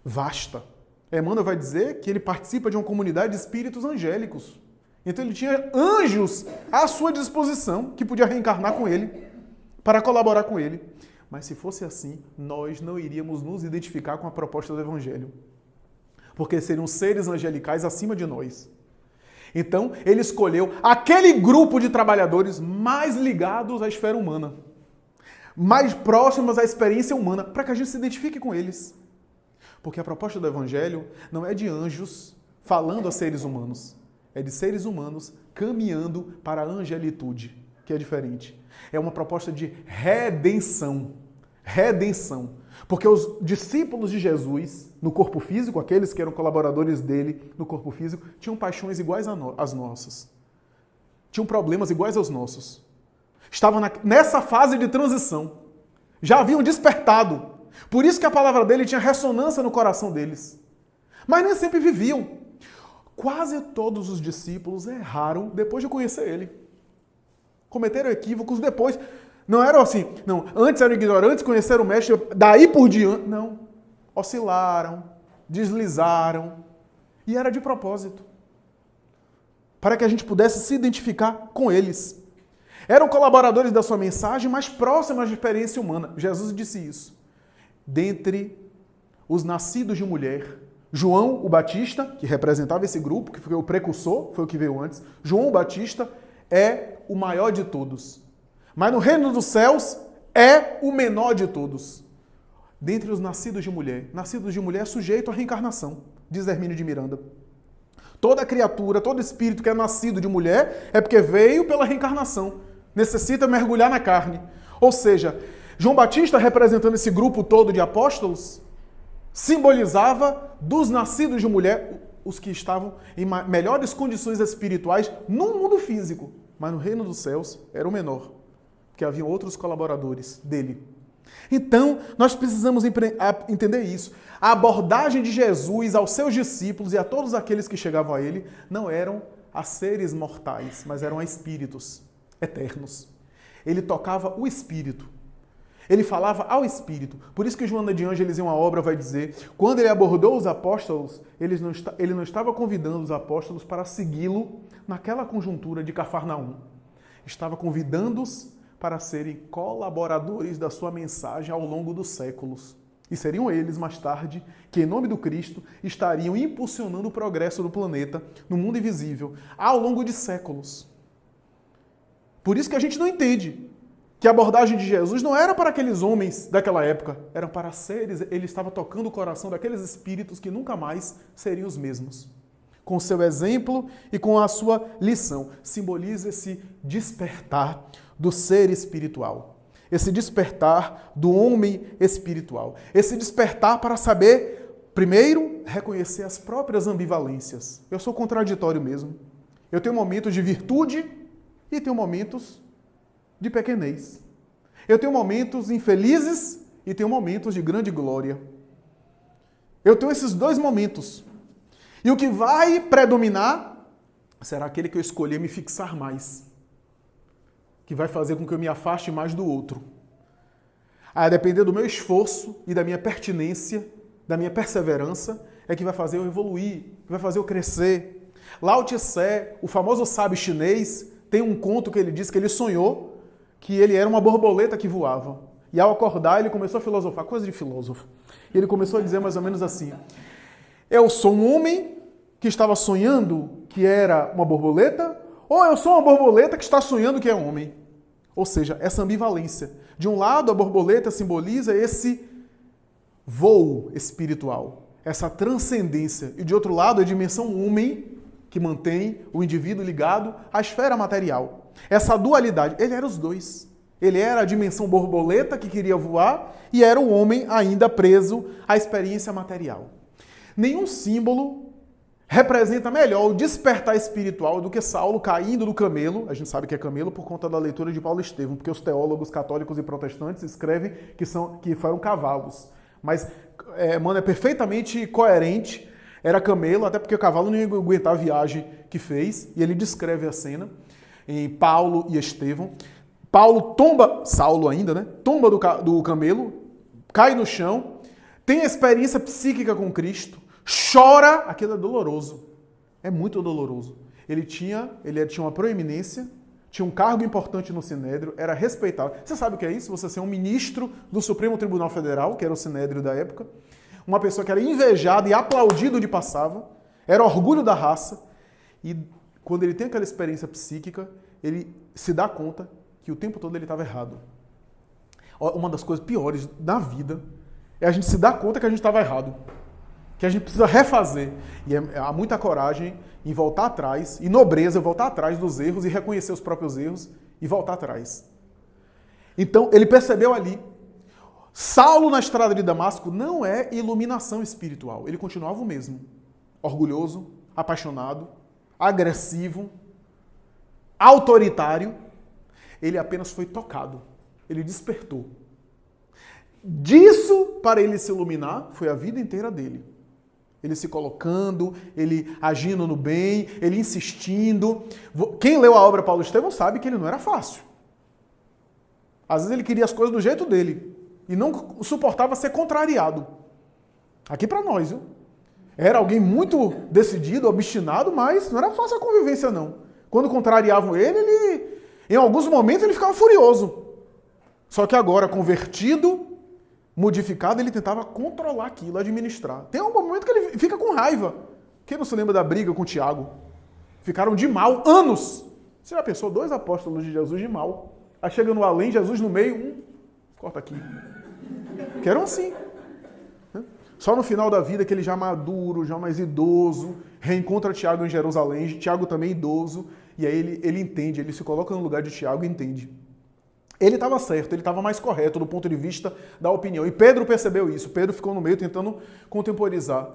vasta. Emmanuel vai dizer que ele participa de uma comunidade de espíritos angélicos. Então ele tinha anjos à sua disposição, que podia reencarnar com ele, para colaborar com ele. Mas se fosse assim, nós não iríamos nos identificar com a proposta do Evangelho. Porque seriam seres angelicais acima de nós. Então, ele escolheu aquele grupo de trabalhadores mais ligados à esfera humana, mais próximos à experiência humana, para que a gente se identifique com eles. Porque a proposta do Evangelho não é de anjos falando a seres humanos, é de seres humanos caminhando para a angelitude, que é diferente. É uma proposta de redenção. Redenção. Porque os discípulos de Jesus, no corpo físico, aqueles que eram colaboradores dele no corpo físico, tinham paixões iguais às nossas. Tinham problemas iguais aos nossos. Estavam nessa fase de transição. Já haviam despertado. Por isso que a palavra dele tinha ressonância no coração deles. Mas nem sempre viviam. Quase todos os discípulos erraram depois de conhecer ele. Cometeram equívocos depois. Não eram assim, não, antes eram ignorantes, conheceram o mestre, daí por diante, não. Oscilaram, deslizaram, e era de propósito. Para que a gente pudesse se identificar com eles. Eram colaboradores da sua mensagem, mais próximos da experiência humana. Jesus disse isso. Dentre os nascidos de mulher, João o Batista, que representava esse grupo, que foi o precursor, foi o que veio antes, João o Batista é o maior de todos. Mas no reino dos céus é o menor de todos. Dentre os nascidos de mulher é sujeito à reencarnação, diz Hermínio de Miranda. Toda criatura, todo espírito que é nascido de mulher é porque veio pela reencarnação. Necessita mergulhar na carne. Ou seja, João Batista, representando esse grupo todo de apóstolos, simbolizava dos nascidos de mulher os que estavam em melhores condições espirituais no mundo físico. Mas no reino dos céus era o menor, porque haviam outros colaboradores dele. Então, nós precisamos entender isso. A abordagem de Jesus aos seus discípulos e a todos aqueles que chegavam a ele não eram a seres mortais, mas eram a espíritos eternos. Ele tocava o espírito. Ele falava ao espírito. Por isso que Joana de Ângeles, em uma obra, vai dizer, quando ele abordou os apóstolos, ele não estava convidando os apóstolos para segui-lo naquela conjuntura de Cafarnaum. Estava convidando-os para serem colaboradores da sua mensagem ao longo dos séculos. E seriam eles, mais tarde, que em nome do Cristo estariam impulsionando o progresso do planeta no mundo invisível ao longo de séculos. Por isso que a gente não entende que a abordagem de Jesus não era para aqueles homens daquela época, eram para seres, ele estava tocando o coração daqueles espíritos que nunca mais seriam os mesmos. Com o seu exemplo e com a sua lição, simboliza esse despertar do ser espiritual. Esse despertar do homem espiritual. Esse despertar para saber, primeiro, reconhecer as próprias ambivalências. Eu sou contraditório mesmo. Eu tenho momentos de virtude e tenho momentos de pequenez. Eu tenho momentos infelizes e tenho momentos de grande glória. Eu tenho esses dois momentos. E o que vai predominar será aquele que eu escolher me fixar mais, que vai fazer com que eu me afaste mais do outro. A depender do meu esforço e da minha pertinência, da minha perseverança, é que vai fazer eu evoluir, que vai fazer eu crescer. Lao Tse, o famoso sábio chinês, tem um conto que ele diz que ele sonhou que ele era uma borboleta que voava. E ao acordar, ele começou a filosofar, coisa de filósofo. E ele começou a dizer mais ou menos assim, eu sou um homem que estava sonhando que era uma borboleta, ou eu sou uma borboleta que está sonhando que é um homem. Ou seja, essa ambivalência. De um lado, a borboleta simboliza esse voo espiritual, essa transcendência. E de outro lado, a dimensão homem, que mantém o indivíduo ligado à esfera material. Essa dualidade, ele era os dois. Ele era a dimensão borboleta que queria voar e era o homem ainda preso à experiência material. Nenhum símbolo representa melhor o despertar espiritual do que Saulo caindo do camelo. A gente sabe que é camelo por conta da leitura de Paulo Estevão, porque os teólogos católicos e protestantes escrevem que foram cavalos. Mas, mano, é perfeitamente coerente. Era camelo, até porque o cavalo não ia aguentar a viagem que fez. E ele descreve a cena em Paulo e Estevão. Paulo tomba, Saulo ainda, né? Tomba do camelo, cai no chão, tem a experiência psíquica com Cristo, chora, aquilo é doloroso, é muito doloroso. Ele tinha uma proeminência, tinha um cargo importante no Sinédrio, era respeitado. Você sabe o que é isso? Você ser um ministro do Supremo Tribunal Federal, que era o Sinédrio da época, uma pessoa que era invejada e aplaudida onde passava, era orgulho da raça, e quando ele tem aquela experiência psíquica, ele se dá conta que o tempo todo ele estava errado. Uma das coisas piores da vida é a gente se dar conta que a gente estava errado. Que a gente precisa refazer. E há muita coragem em voltar atrás, e nobreza em voltar atrás dos erros e reconhecer os próprios erros e voltar atrás. Então, ele percebeu ali. Saulo na estrada de Damasco não é iluminação espiritual. Ele continuava o mesmo. Orgulhoso, apaixonado, agressivo, autoritário. Ele apenas foi tocado. Ele despertou. Disso, para ele se iluminar, foi a vida inteira dele. Ele se colocando, ele agindo no bem, ele insistindo. Quem leu a obra Paulo Estevão sabe que ele não era fácil. Às vezes ele queria as coisas do jeito dele e não suportava ser contrariado. Aqui para nós, viu? Era alguém muito decidido, obstinado, mas não era fácil a convivência, não. Quando contrariavam ele, em alguns momentos ele ficava furioso. Só que agora, convertido, modificado, ele tentava controlar aquilo, administrar. Tem um momento que ele fica com raiva. Quem não se lembra da briga com o Tiago? Ficaram de mal anos. Você já pensou? 2 apóstolos de Jesus de mal. Aí chega no além, Jesus no meio, corta aqui. Que eram assim. Só no final da vida, que ele já maduro, já mais idoso, reencontra Tiago em Jerusalém, Tiago também idoso, e aí ele entende, ele se coloca no lugar de Tiago e entende. Ele estava certo, ele estava mais correto do ponto de vista da opinião. E Pedro percebeu isso. Pedro ficou no meio tentando contemporizar.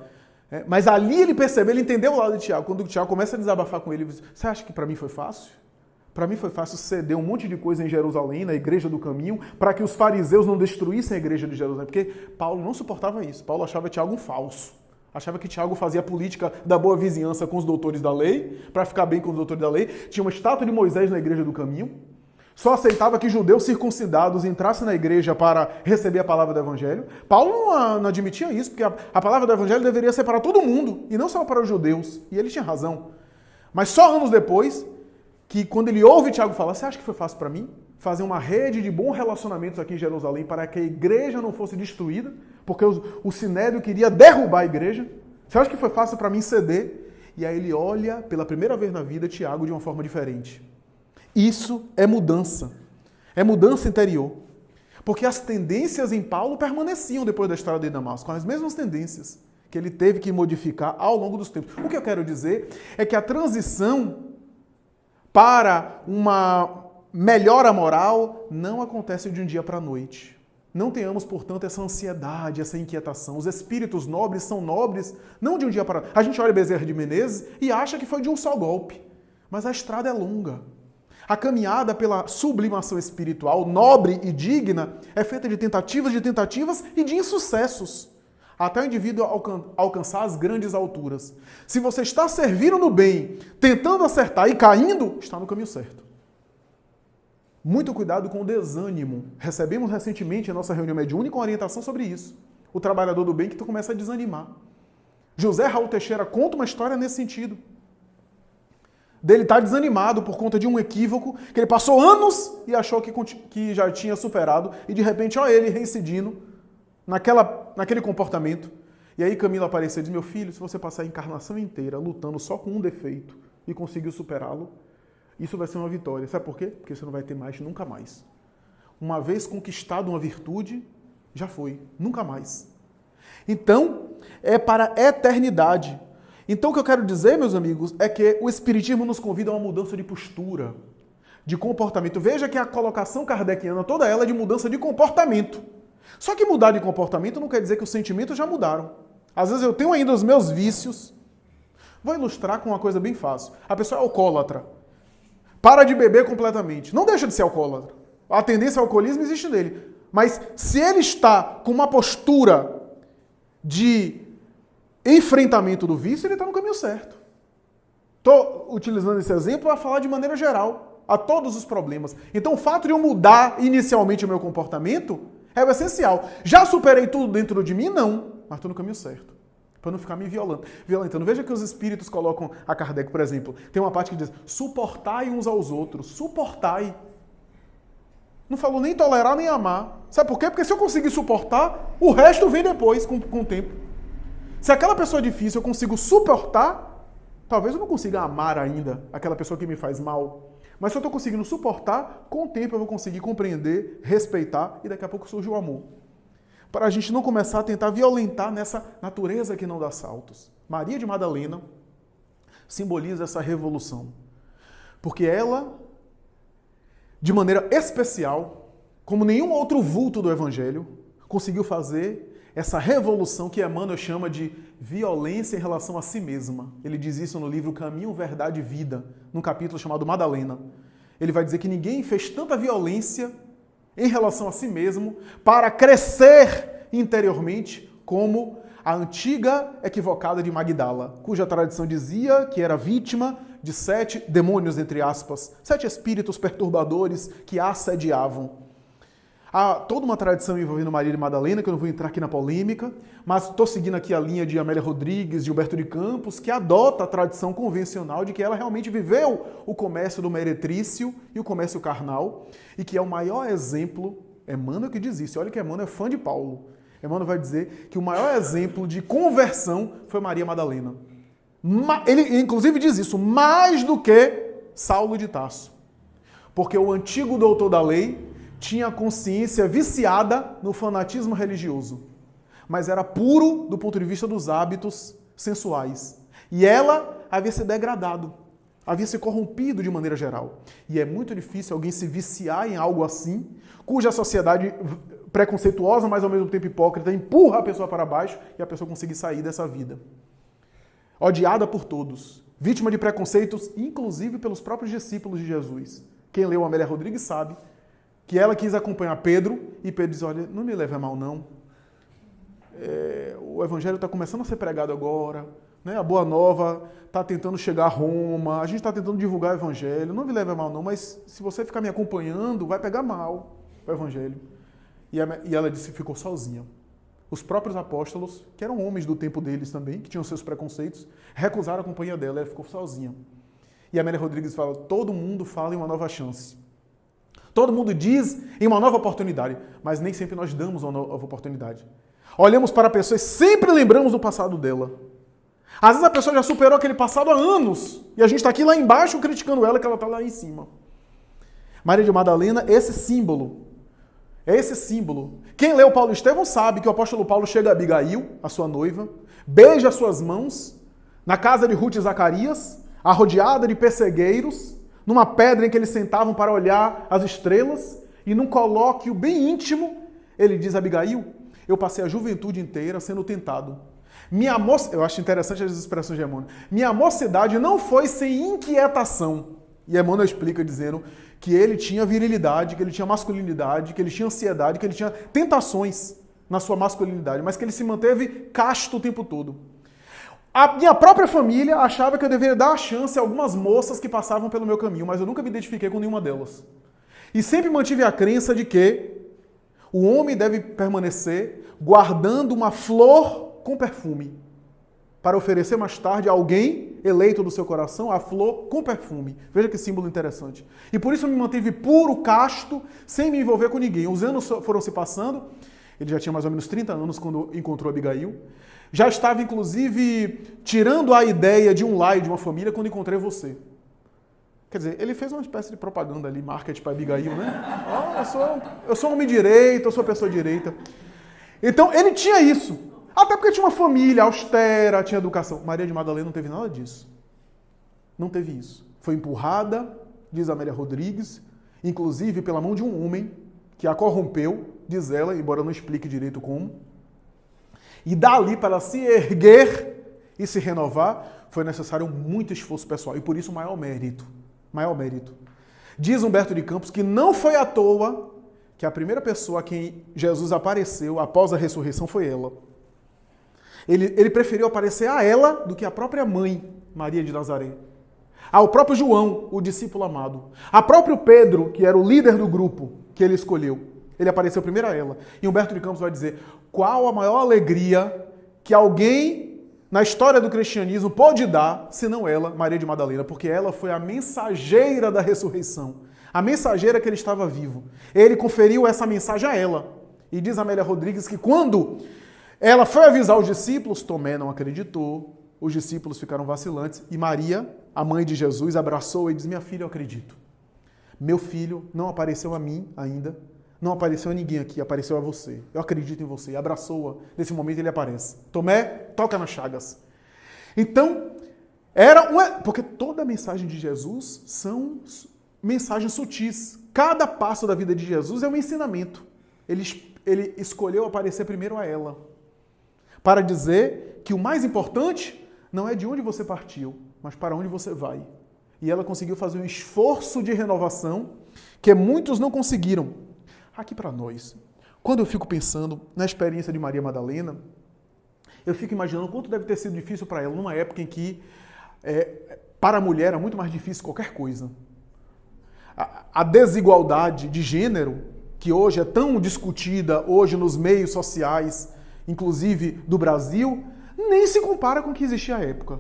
Mas ali ele percebeu, ele entendeu o lado de Tiago. Quando o Tiago começa a desabafar com ele, ele diz, você acha que para mim foi fácil? Para mim foi fácil ceder um monte de coisa em Jerusalém, na igreja do caminho, para que os fariseus não destruíssem a igreja de Jerusalém. Porque Paulo não suportava isso. Paulo achava Tiago um falso. Achava que Tiago fazia a política da boa vizinhança com os doutores da lei, para ficar bem com os doutores da lei. Tinha uma estátua de Moisés na igreja do caminho. Só aceitava que judeus circuncidados entrassem na igreja para receber a palavra do evangelho. Paulo não admitia isso, porque a palavra do evangelho deveria ser para todo mundo, e não só para os judeus. E ele tinha razão. Mas só anos depois, que quando ele ouve Tiago falar, você acha que foi fácil para mim? Fazer uma rede de bons relacionamentos aqui em Jerusalém para que a igreja não fosse destruída, porque o Sinédrio queria derrubar a igreja. Você acha que foi fácil para mim ceder? E aí ele olha, pela primeira vez na vida, Tiago de uma forma diferente. Isso é mudança interior. Porque as tendências em Paulo permaneciam depois da estrada de Damasco, as mesmas tendências que ele teve que modificar ao longo dos tempos. O que eu quero dizer é que a transição para uma melhora moral não acontece de um dia para a noite. Não tenhamos, portanto, essa ansiedade, essa inquietação. Os espíritos nobres são nobres não de um dia para a noite. A gente olha Bezerra de Menezes e acha que foi de um só golpe. Mas a estrada é longa. A caminhada pela sublimação espiritual, nobre e digna, é feita de tentativas e de insucessos, até o indivíduo alcançar as grandes alturas. Se você está servindo no bem, tentando acertar e caindo, está no caminho certo. Muito cuidado com o desânimo. Recebemos recentemente a nossa reunião mediúnica uma orientação sobre isso. O trabalhador do bem que tu começa a desanimar. José Raul Teixeira conta uma história nesse sentido. Dele estar desanimado por conta de um equívoco, que ele passou anos e achou que já tinha superado, e de repente, olha ele reincidindo naquele comportamento. E aí Camilo apareceu e disse, meu filho, se você passar a encarnação inteira lutando só com um defeito e conseguiu superá-lo, isso vai ser uma vitória. Sabe por quê? Porque você não vai ter mais nunca mais. Uma vez conquistado uma virtude, já foi. Nunca mais. Então, é para a eternidade. Então, o que eu quero dizer, meus amigos, é que o Espiritismo nos convida a uma mudança de postura, de comportamento. Veja que a colocação kardeciana, toda ela é de mudança de comportamento. Só que mudar de comportamento não quer dizer que os sentimentos já mudaram. Às vezes eu tenho ainda os meus vícios, Vou ilustrar com uma coisa bem fácil. A pessoa é alcoólatra. Para de beber completamente. Não deixa de ser alcoólatra. A tendência ao alcoolismo existe nele. Mas se ele está com uma postura de enfrentamento do vício, ele está no caminho certo. Estou utilizando esse exemplo para falar de maneira geral a todos os problemas. Então o fato de eu mudar inicialmente o meu comportamento é o essencial. Já superei tudo dentro de mim? Não. Mas estou no caminho certo. Para não ficar me violentando. Veja que os espíritos colocam a Kardec, por exemplo. Tem uma parte que diz, suportai uns aos outros. Suportai. Não falou nem tolerar, nem amar. Sabe por quê? Porque se eu conseguir suportar, o resto vem depois, com o tempo. Se aquela pessoa é difícil eu consigo suportar, talvez eu não consiga amar ainda aquela pessoa que me faz mal. Mas se eu estou conseguindo suportar, com o tempo eu vou conseguir compreender, respeitar e daqui a pouco surge o amor. Para a gente não começar a tentar violentar nessa natureza que não dá saltos. Maria de Madalena simboliza essa revolução. Porque ela, de maneira especial, como nenhum outro vulto do Evangelho, conseguiu fazer essa revolução que Emmanuel chama de violência em relação a si mesma. Ele diz isso no livro Caminho, Verdade e Vida, num capítulo chamado Madalena. Ele vai dizer que ninguém fez tanta violência em relação a si mesmo para crescer interiormente como a antiga equivocada de Magdala, cuja tradição dizia que era vítima de 7 demônios, entre aspas, 7 espíritos perturbadores que a assediavam. Há toda uma tradição envolvendo Maria de Madalena, que eu não vou entrar aqui na polêmica, mas estou seguindo aqui a linha de Amélia Rodrigues, de Humberto de Campos, que adota a tradição convencional de que ela realmente viveu o comércio do meretrício e o comércio carnal, e que é o maior exemplo, Emmanuel que diz isso, olha que Emmanuel é fã de Paulo. Emmanuel vai dizer que o maior exemplo de conversão foi Maria Madalena. Ele inclusive diz isso, mais do que Saulo de Tarso. Porque o antigo doutor da lei tinha a consciência viciada no fanatismo religioso, mas era puro do ponto de vista dos hábitos sensuais. E ela havia se degradado, havia se corrompido de maneira geral. E é muito difícil alguém se viciar em algo assim, cuja sociedade preconceituosa, mas ao mesmo tempo hipócrita, empurra a pessoa para baixo e a pessoa conseguir sair dessa vida. Odiada por todos, vítima de preconceitos, inclusive pelos próprios discípulos de Jesus. Quem leu Amélia Rodrigues sabe que ela quis acompanhar Pedro, e Pedro diz, olha, não me leve a mal não, o evangelho está começando a ser pregado agora, né? A Boa Nova está tentando chegar a Roma, a gente está tentando divulgar o evangelho, não me leve a mal não, mas se você ficar me acompanhando, vai pegar mal o evangelho. E ela disse que ficou sozinha. Os próprios apóstolos, que eram homens do tempo deles também, que tinham seus preconceitos, recusaram a companhia dela, ela ficou sozinha. E a Amélia Rodrigues fala, todo mundo fala em uma nova chance. Todo mundo diz em uma nova oportunidade, mas nem sempre nós damos uma nova oportunidade. Olhamos para a pessoa e sempre lembramos do passado dela. Às vezes a pessoa já superou aquele passado há anos e a gente está aqui lá embaixo criticando ela, que ela está lá em cima. Maria de Madalena, esse símbolo. É esse símbolo. Quem leu Paulo Estevão sabe que o apóstolo Paulo chega a Abigail, a sua noiva, beija as suas mãos na casa de Ruth e Zacarias, arrodeada de pessegueiros, numa pedra em que eles sentavam para olhar as estrelas, e num colóquio bem íntimo, ele diz a Abigail, eu passei a juventude inteira sendo tentado. Eu acho interessante as expressões de Emmanuel. Minha mocidade não foi sem inquietação. E Emmanuel explica dizendo que ele tinha virilidade, que ele tinha masculinidade, que ele tinha ansiedade, que ele tinha tentações na sua masculinidade, mas que ele se manteve casto o tempo todo. A minha própria família achava que eu deveria dar a chance a algumas moças que passavam pelo meu caminho, mas eu nunca me identifiquei com nenhuma delas. E sempre mantive a crença de que o homem deve permanecer guardando uma flor com perfume, para oferecer mais tarde a alguém eleito do seu coração a flor com perfume. Veja que símbolo interessante. E por isso eu me mantive puro, casto, sem me envolver com ninguém. Os anos foram se passando, ele já tinha mais ou menos 30 anos quando encontrou Abigail. Já estava, inclusive, tirando a ideia de um lar e de uma família quando encontrei você. Quer dizer, ele fez uma espécie de propaganda ali, marketing para Abigail, né? Eu sou homem direito, eu sou pessoa direita. Então, ele tinha isso. Até porque tinha uma família austera, tinha educação. Maria de Madalena não teve nada disso. Não teve isso. Foi empurrada, diz Amélia Rodrigues, inclusive pela mão de um homem que a corrompeu, diz ela, embora não explique direito como. E dali, para ela se erguer e se renovar, foi necessário muito esforço pessoal e por isso maior mérito. Maior mérito. Diz Humberto de Campos que não foi à toa que a primeira pessoa a quem Jesus apareceu após a ressurreição foi ela. Ele preferiu aparecer a ela do que a própria mãe, Maria de Nazaré. Ao próprio João, o discípulo amado. A próprio Pedro, que era o líder do grupo que ele escolheu. Ele apareceu primeiro a ela. E Humberto de Campos vai dizer, qual a maior alegria que alguém na história do cristianismo pode dar, senão ela, Maria de Madalena, porque ela foi a mensageira da ressurreição. A mensageira que ele estava vivo. Ele conferiu essa mensagem a ela. E diz Amélia Rodrigues que quando ela foi avisar os discípulos, Tomé não acreditou, os discípulos ficaram vacilantes, e Maria, a mãe de Jesus, abraçou e disse, minha filha, eu acredito. Meu filho não apareceu a mim ainda, não apareceu a ninguém aqui, apareceu a você. Eu acredito em você. E abraçou-a. Nesse momento ele aparece. Tomé, toca nas chagas. Então, porque toda a mensagem de Jesus são mensagens sutis. Cada passo da vida de Jesus é um ensinamento. Ele escolheu aparecer primeiro a ela. Para dizer que o mais importante não é de onde você partiu, mas para onde você vai. E ela conseguiu fazer um esforço de renovação que muitos não conseguiram. Aqui para nós, quando eu fico pensando na experiência de Maria Madalena, eu fico imaginando quanto deve ter sido difícil para ela numa época em que para a mulher era muito mais difícil qualquer coisa. A desigualdade de gênero, que hoje é tão discutida hoje nos meios sociais, inclusive do Brasil, nem se compara com o que existia à época.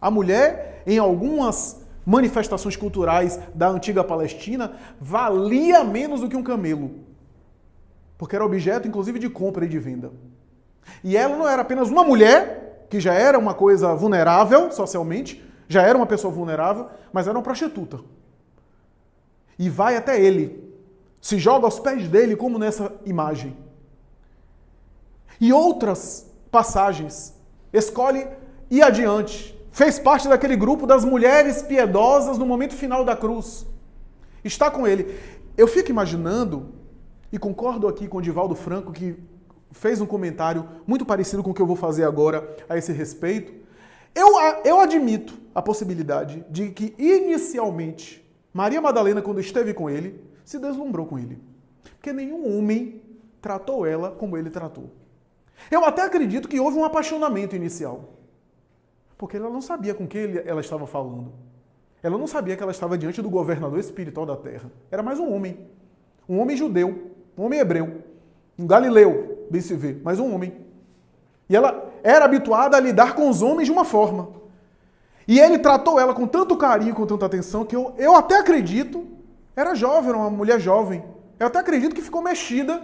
A mulher, em algumas manifestações culturais da antiga Palestina, valia menos do que um camelo. Porque era objeto, inclusive, de compra e de venda. E ela não era apenas uma mulher, que já era uma coisa vulnerável socialmente, já era uma pessoa vulnerável, mas era uma prostituta. E vai até ele, se joga aos pés dele, como nessa imagem. E outras passagens, escolhe ir adiante. Fez parte daquele grupo das mulheres piedosas no momento final da cruz. Está com ele. Eu fico imaginando, e concordo aqui com o Divaldo Franco, que fez um comentário muito parecido com o que eu vou fazer agora a esse respeito. Eu admito a possibilidade de que, inicialmente, Maria Madalena, quando esteve com ele, se deslumbrou com ele. Porque nenhum homem tratou ela como ele tratou. Eu até acredito que houve um apaixonamento inicial. Porque ela não sabia com quem ela estava falando. Ela não sabia que ela estava diante do governador espiritual da terra. Era mais um homem judeu, um homem hebreu, um galileu, bem se vê, mas um homem. E ela era habituada a lidar com os homens de uma forma. E ele tratou ela com tanto carinho, com tanta atenção, que eu até acredito, era jovem, era uma mulher jovem, eu até acredito que ficou mexida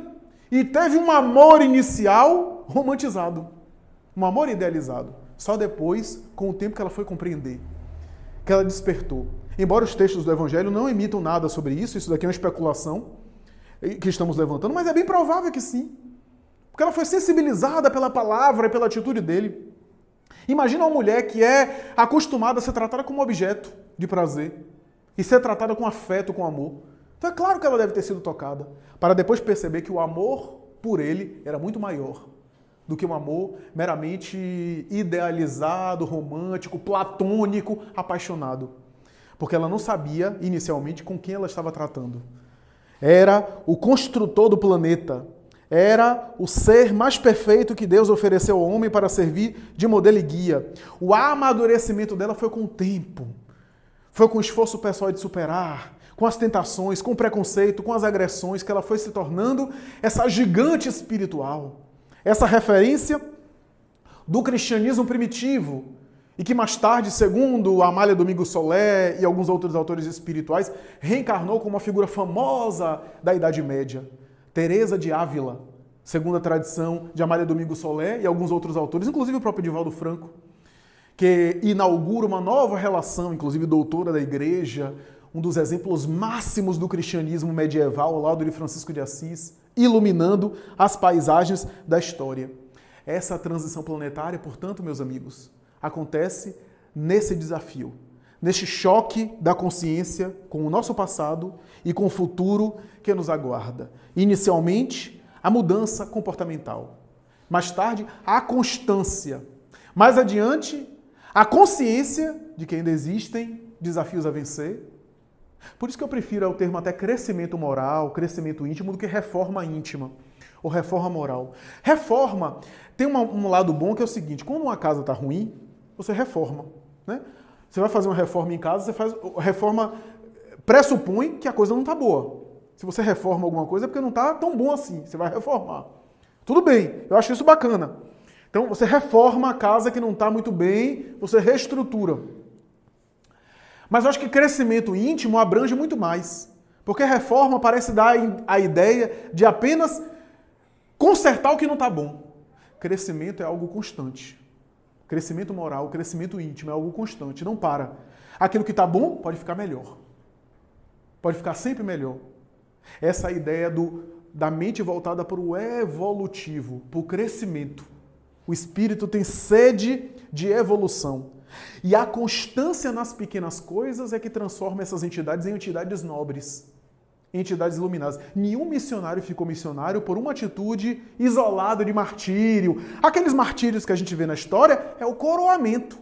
e teve um amor inicial romantizado, um amor idealizado. Só depois, com o tempo que ela foi compreender, que ela despertou. Embora os textos do Evangelho não emitam nada sobre isso daqui é uma especulação que estamos levantando, mas é bem provável que sim. Porque ela foi sensibilizada pela palavra e pela atitude dele. Imagina uma mulher que é acostumada a ser tratada como objeto de prazer e ser tratada com afeto, com amor. Então é claro que ela deve ter sido tocada, para depois perceber que o amor por ele era muito maior do que um amor meramente idealizado, romântico, platônico, apaixonado. Porque ela não sabia, inicialmente, com quem ela estava tratando. Era o construtor do planeta. Era o ser mais perfeito que Deus ofereceu ao homem para servir de modelo e guia. O amadurecimento dela foi com o tempo. Foi com o esforço pessoal de superar, com as tentações, com o preconceito, com as agressões, que ela foi se tornando essa gigante espiritual. Essa referência do cristianismo primitivo e que mais tarde, segundo Amália Domingos Solé e alguns outros autores espirituais, reencarnou como uma figura famosa da Idade Média, Teresa de Ávila, segundo a tradição de Amália Domingos Solé e alguns outros autores, inclusive o próprio Divaldo Franco, que inaugura uma nova relação, inclusive doutora da Igreja, um dos exemplos máximos do cristianismo medieval, ao lado de Francisco de Assis, iluminando as paisagens da história. Essa transição planetária, portanto, meus amigos, acontece nesse desafio, neste choque da consciência com o nosso passado e com o futuro que nos aguarda. Inicialmente, a mudança comportamental. Mais tarde, a constância. Mais adiante, a consciência de que ainda existem desafios a vencer. Por isso que eu prefiro o termo até crescimento moral, crescimento íntimo, do que reforma íntima ou reforma moral. Reforma tem um lado bom que é o seguinte: quando uma casa está ruim, você reforma, né? Você vai fazer uma reforma em casa, você faz reforma, pressupõe que a coisa não está boa. Se você reforma alguma coisa é porque não está tão bom assim, você vai reformar. Tudo bem, eu acho isso bacana. Então você reforma a casa que não está muito bem, você reestrutura. Mas eu acho que crescimento íntimo abrange muito mais. Porque reforma parece dar a ideia de apenas consertar o que não está bom. Crescimento é algo constante. Crescimento moral, crescimento íntimo é algo constante, não para. Aquilo que está bom pode ficar melhor. Pode ficar sempre melhor. Essa ideia da mente voltada para o evolutivo, para o crescimento. O espírito tem sede de evolução. E a constância nas pequenas coisas é que transforma essas entidades em entidades nobres, em entidades iluminadas. Nenhum missionário ficou missionário por uma atitude isolada de martírio. Aqueles martírios que a gente vê na história é o coroamento,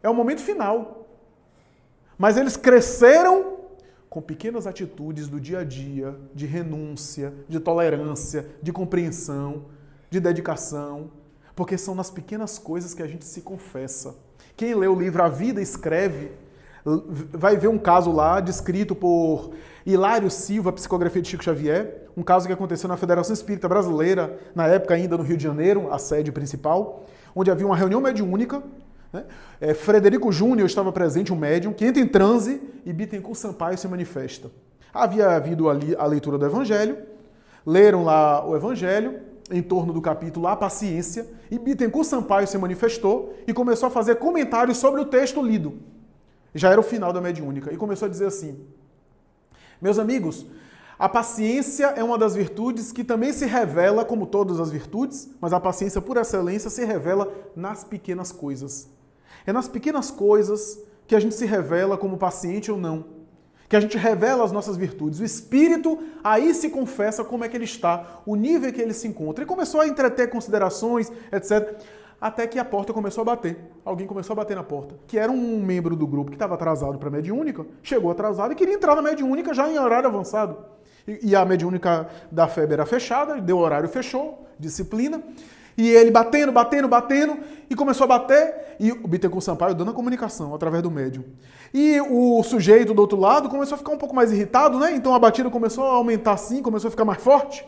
é o momento final. Mas eles cresceram com pequenas atitudes do dia a dia, de renúncia, de tolerância, de compreensão, de dedicação, porque são nas pequenas coisas que a gente se confessa. Quem lê o livro A Vida Escreve vai ver um caso lá descrito por Hilário Silva, Psicografia de Chico Xavier, um caso que aconteceu na Federação Espírita Brasileira, na época ainda no Rio de Janeiro, a sede principal, onde havia uma reunião mediúnica, né? Frederico Júnior estava presente, um médium, que entra em transe e Bittencourt Sampaio se manifesta. Havia havido ali a leitura do Evangelho, leram lá o Evangelho, em torno do capítulo A Paciência, e Bittencourt Sampaio se manifestou e começou a fazer comentários sobre o texto lido. Já era o final da mediúnica. E começou a dizer assim: meus amigos, a paciência é uma das virtudes que também se revela, como todas as virtudes, mas a paciência por excelência se revela nas pequenas coisas. É nas pequenas coisas que a gente se revela como paciente ou não. Que a gente revela as nossas virtudes. O espírito aí se confessa como é que ele está, o nível que ele se encontra. E começou a entreter considerações, etc. Até que a porta começou a bater. Alguém começou a bater na porta. Que era um membro do grupo que estava atrasado para a mediúnica, chegou atrasado e queria entrar na mediúnica já em horário avançado. E a mediúnica da FEB era fechada, deu horário, fechou, disciplina. E ele batendo, e começou a bater, e o Bittencourt Sampaio dando a comunicação através do médium. E o sujeito do outro lado começou a ficar um pouco mais irritado, né? Então a batida começou a aumentar assim, começou a ficar mais forte.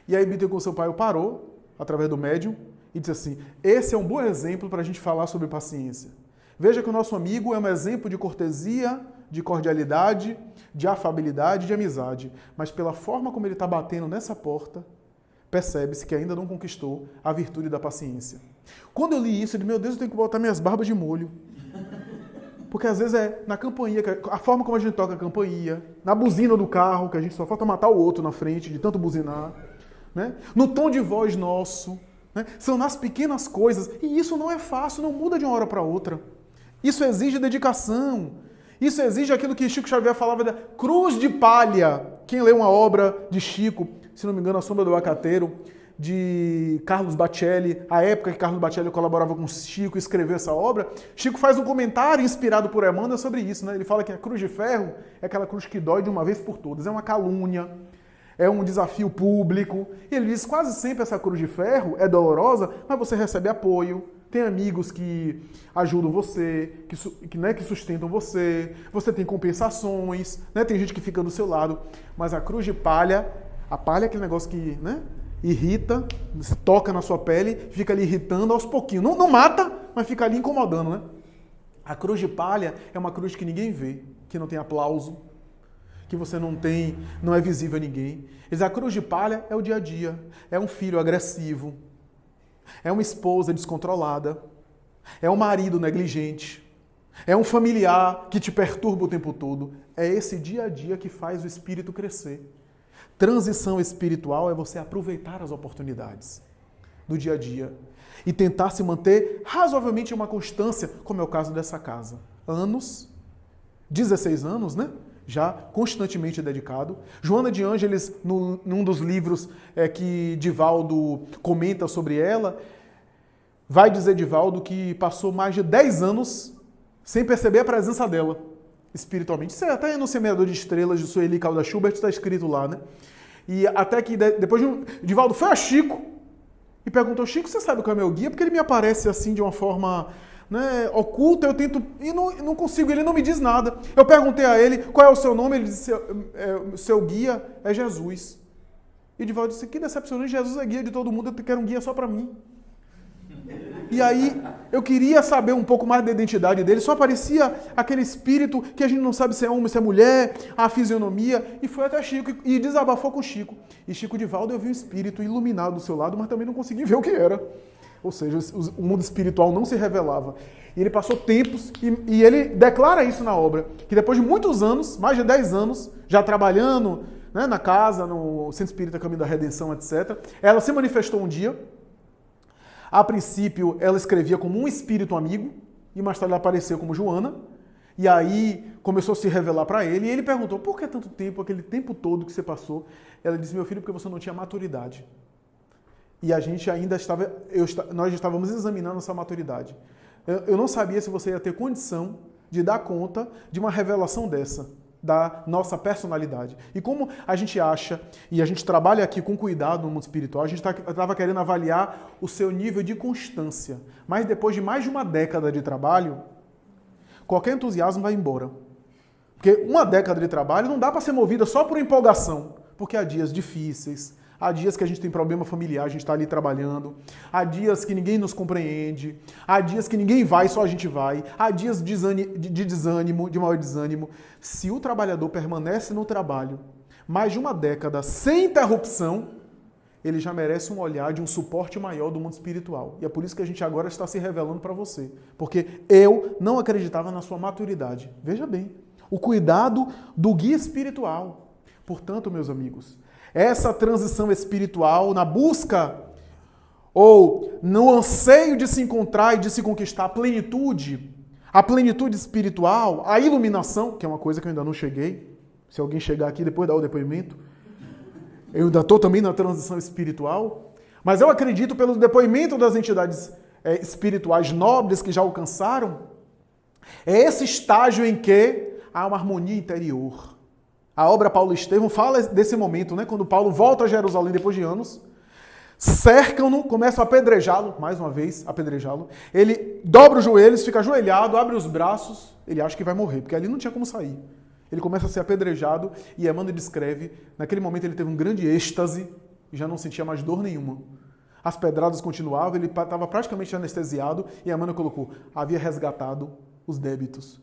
E aí Bittencourt Sampaio parou, através do médium, e disse assim: esse é um bom exemplo para a gente falar sobre paciência. Veja que o nosso amigo é um exemplo de cortesia, de cordialidade, de afabilidade, de amizade. Mas pela forma como ele está batendo nessa porta, percebe-se que ainda não conquistou a virtude da paciência. Quando eu li isso, eu disse: meu Deus, eu tenho que botar minhas barbas de molho. Porque às vezes é na campainha, a forma como a gente toca a campainha, na buzina do carro, que a gente só falta matar o outro na frente de tanto buzinar, né? No tom de voz nosso, né? São nas pequenas coisas. E isso não é fácil, não muda de uma hora para outra. Isso exige dedicação. Isso exige aquilo que Chico Xavier falava da cruz de palha. Quem lê uma obra de Chico, se não me engano, A Sombra do Abacateiro, de Carlos Bacelli, a época que Carlos Bacelli colaborava com Chico e escreveu essa obra, Chico faz um comentário inspirado por Emmanuel sobre isso, né? Ele fala que a cruz de ferro é aquela cruz que dói de uma vez por todas, é uma calúnia, é um desafio público. E ele diz: quase sempre essa cruz de ferro é dolorosa, mas você recebe apoio, tem amigos que ajudam você, que sustentam você, você tem compensações, né? Tem gente que fica do seu lado, mas a cruz de palha, a palha é aquele negócio que, né, irrita, toca na sua pele, fica ali irritando aos pouquinhos. Não mata, mas fica ali incomodando, né? A cruz de palha é uma cruz que ninguém vê, que não tem aplauso, que você não é visível a ninguém. Mas a cruz de palha é o dia a dia, é um filho agressivo, é uma esposa descontrolada, é um marido negligente, é um familiar que te perturba o tempo todo. É esse dia a dia que faz o espírito crescer. Transição espiritual é você aproveitar as oportunidades do dia a dia e tentar se manter razoavelmente em uma constância, como é o caso dessa casa. 16 anos, né? Já constantemente dedicado. Joana de Ângeles, num dos livros que Divaldo comenta sobre ela, vai dizer Divaldo que passou mais de 10 anos sem perceber a presença dela, espiritualmente. Isso é até no Semeador de Estrelas, de Sueli Calda Schubert, está escrito lá, né? E até que depois Divaldo foi a Chico e perguntou, Chico, você sabe qual é meu guia? Porque ele me aparece assim de uma forma, né, oculta, eu tento e não consigo, ele não me diz nada. Eu perguntei a ele, qual é o seu nome? Ele disse, o seu guia é Jesus. E Divaldo disse, que decepcionante, Jesus é guia de todo mundo, eu quero um guia só para mim. E aí, eu queria saber um pouco mais da identidade dele, só aparecia aquele espírito que a gente não sabe se é homem, se é mulher, a fisionomia, e foi até Chico e desabafou com Chico. E Chico Divaldo, eu vi um espírito iluminado do seu lado, mas também não consegui ver o que era. Ou seja, o mundo espiritual não se revelava. E ele passou tempos, e ele declara isso na obra, que depois de muitos anos, mais de 10 anos, já trabalhando, né, na casa, no Centro Espírita Caminho da Redenção, etc., ela se manifestou um dia. A princípio, ela escrevia como um espírito amigo, e mais tarde ela apareceu como Joana, e aí começou a se revelar para ele, e ele perguntou, por que tanto tempo, aquele tempo todo que você passou? Ela disse, meu filho, porque você não tinha maturidade. E a gente ainda nós estávamos examinando essa maturidade. Eu não sabia se você ia ter condição de dar conta de uma revelação dessa, da nossa personalidade. E como a gente acha, e a gente trabalha aqui com cuidado no mundo espiritual, a gente estava querendo avaliar o seu nível de constância. Mas depois de mais de uma década de trabalho, qualquer entusiasmo vai embora. Porque uma década de trabalho não dá para ser movida só por empolgação, porque há dias difíceis, há dias que a gente tem problema familiar, a gente está ali trabalhando. Há dias que ninguém nos compreende. Há dias que ninguém vai, só a gente vai. Há dias de desânimo, de maior desânimo. Se o trabalhador permanece no trabalho mais de uma década sem interrupção, ele já merece um olhar de um suporte maior do mundo espiritual. E é por isso que a gente agora está se revelando para você. Porque eu não acreditava na sua maturidade. Veja bem, o cuidado do guia espiritual. Portanto, meus amigos, essa transição espiritual na busca ou no anseio de se encontrar e de se conquistar a plenitude espiritual, a iluminação, que é uma coisa que eu ainda não cheguei. Se alguém chegar aqui depois dar o depoimento, eu ainda estou também na transição espiritual, mas eu acredito pelo depoimento das entidades espirituais nobres que já alcançaram, é esse estágio em que há uma harmonia interior. A obra Paulo e Estevão fala desse momento, né? Quando Paulo volta a Jerusalém depois de anos, cercam-no, começam a apedrejá-lo, mais uma vez, apedrejá-lo. Ele dobra os joelhos, fica ajoelhado, abre os braços, ele acha que vai morrer, porque ali não tinha como sair. Ele começa a ser apedrejado e Emmanuel descreve, naquele momento ele teve um grande êxtase e já não sentia mais dor nenhuma. As pedradas continuavam, ele estava praticamente anestesiado e Emmanuel colocou, havia resgatado os débitos.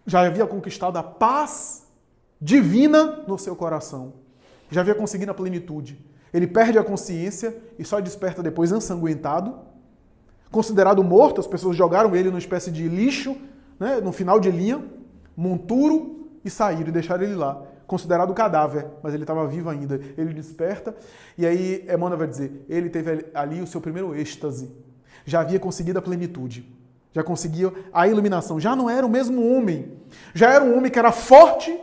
Já havia conquistado a paz divina no seu coração. Já havia conseguido a plenitude. Ele perde a consciência e só desperta depois ensanguentado. Considerado morto, as pessoas jogaram ele numa espécie de lixo, né, no final de linha, monturo, e saíram e deixaram ele lá. Considerado cadáver, mas ele estava vivo ainda. Ele desperta e aí Emmanuel vai dizer, ele teve ali o seu primeiro êxtase. Já havia conseguido a plenitude. Já conseguia a iluminação. Já não era o mesmo homem. Já era um homem que era forte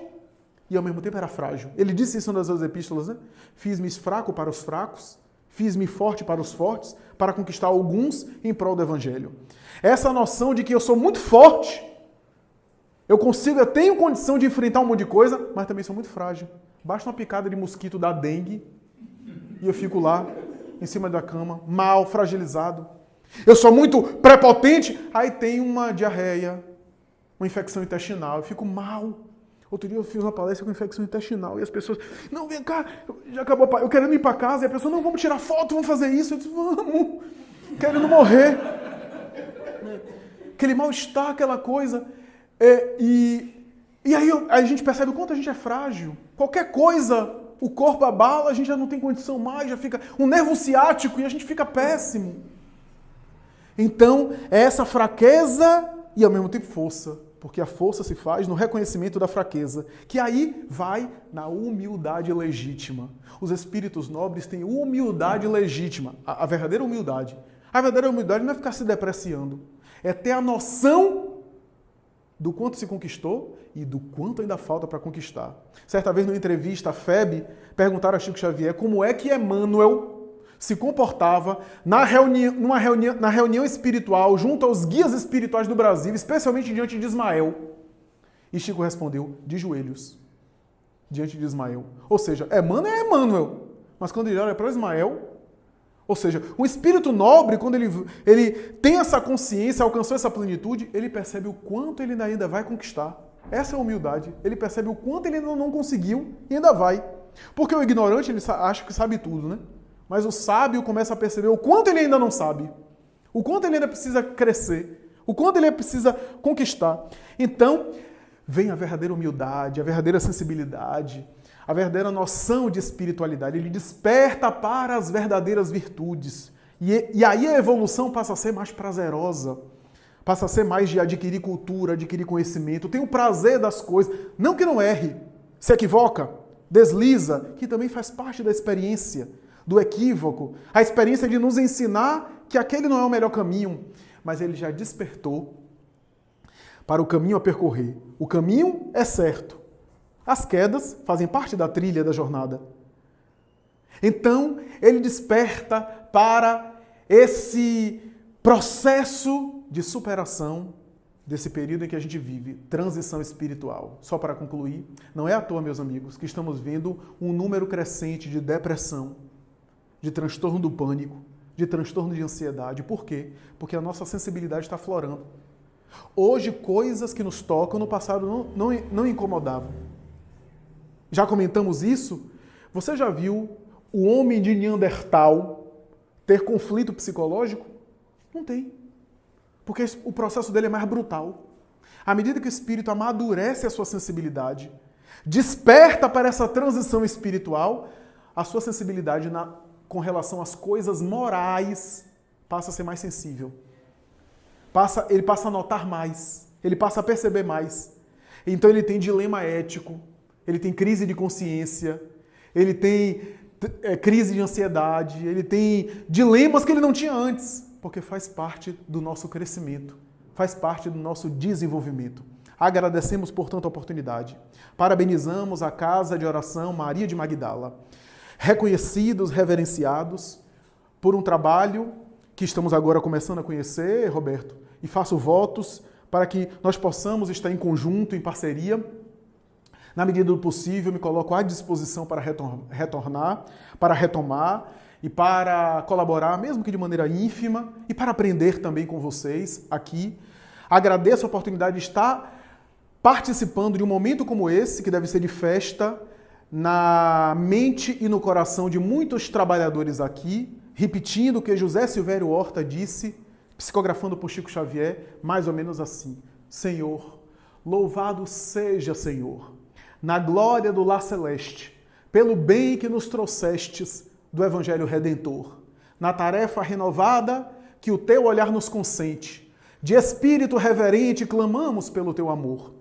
e ao mesmo tempo era frágil. Ele disse isso nas suas epístolas, né? Fiz-me fraco para os fracos, fiz-me forte para os fortes, para conquistar alguns em prol do Evangelho. Essa noção de que eu sou muito forte, eu tenho condição de enfrentar um monte de coisa, mas também sou muito frágil. Basta uma picada de mosquito da dengue e eu fico lá, em cima da cama, mal, fragilizado. Eu sou muito prepotente, aí tem uma diarreia, uma infecção intestinal, eu fico mal. Outro dia eu fiz uma palestra com infecção intestinal e as pessoas, não, vem cá, já acabou, eu querendo ir para casa, e a pessoa, não, vamos tirar foto, vamos fazer isso. Eu disse, vamos, querendo morrer. Aquele mal-estar, aquela coisa. E aí a gente percebe o quanto a gente é frágil. Qualquer coisa, o corpo abala, a gente já não tem condição mais, já fica um nervo ciático e a gente fica péssimo. Então, é essa fraqueza e ao mesmo tempo força. Porque a força se faz no reconhecimento da fraqueza, que aí vai na humildade legítima. Os espíritos nobres têm humildade legítima, a verdadeira humildade. A verdadeira humildade não é ficar se depreciando, é ter a noção do quanto se conquistou e do quanto ainda falta para conquistar. Certa vez, numa entrevista à FEB, perguntaram a Chico Xavier como é que Emmanuel se comportava na reunião espiritual junto aos guias espirituais do Brasil, especialmente diante de Ismael? E Chico respondeu, de joelhos, diante de Ismael. Ou seja, Emmanuel é Emmanuel, mas quando ele olha para Ismael, ou seja, um espírito nobre, quando ele tem essa consciência, alcançou essa plenitude, ele percebe o quanto ele ainda vai conquistar. Essa é a humildade. Ele percebe o quanto ele ainda não conseguiu e ainda vai. Porque o ignorante, ele acha que sabe tudo, né? Mas o sábio começa a perceber o quanto ele ainda não sabe. O quanto ele ainda precisa crescer. O quanto ele precisa conquistar. Então, vem a verdadeira humildade, a verdadeira sensibilidade, a verdadeira noção de espiritualidade. Ele desperta para as verdadeiras virtudes. E aí a evolução passa a ser mais prazerosa. Passa a ser mais de adquirir cultura, adquirir conhecimento. Tem o prazer das coisas. Não que não erre, se equivoca, desliza, que também faz parte da experiência, do equívoco. A experiência de nos ensinar que aquele não é o melhor caminho. Mas ele já despertou para o caminho a percorrer. O caminho é certo. As quedas fazem parte da trilha da jornada. Então, ele desperta para esse processo de superação desse período em que a gente vive, transição espiritual. Só para concluir, não é à toa, meus amigos, que estamos vendo um número crescente de depressão, de transtorno do pânico, de transtorno de ansiedade. Por quê? Porque a nossa sensibilidade está aflorando. Hoje, coisas que nos tocam no passado não incomodavam. Já comentamos isso? Você já viu o homem de Neandertal ter conflito psicológico? Não tem. Porque o processo dele é mais brutal. À medida que o espírito amadurece a sua sensibilidade, desperta para essa transição espiritual, a sua sensibilidade com relação às coisas morais passa a ser mais sensível. Ele passa a notar mais. Ele passa a perceber mais. Então ele tem dilema ético, ele tem crise de consciência, ele tem crise de ansiedade, ele tem dilemas que ele não tinha antes, porque faz parte do nosso crescimento, faz parte do nosso desenvolvimento. Agradecemos, portanto, a oportunidade. Parabenizamos a Casa de Oração Maria de Magdala, reconhecidos, reverenciados por um trabalho que estamos agora começando a conhecer, Roberto, e faço votos para que nós possamos estar em conjunto, em parceria. Na medida do possível, me coloco à disposição para retornar, para retomar e para colaborar, mesmo que de maneira ínfima, e para aprender também com vocês aqui. Agradeço a oportunidade de estar participando de um momento como esse, que deve ser de festa, na mente e no coração de muitos trabalhadores aqui, repetindo o que José Silvério Horta disse, psicografando por Chico Xavier, mais ou menos assim: Senhor, louvado seja, Senhor, na glória do lar celeste, pelo bem que nos trouxestes do Evangelho Redentor, na tarefa renovada que o teu olhar nos consente, de espírito reverente clamamos pelo teu amor,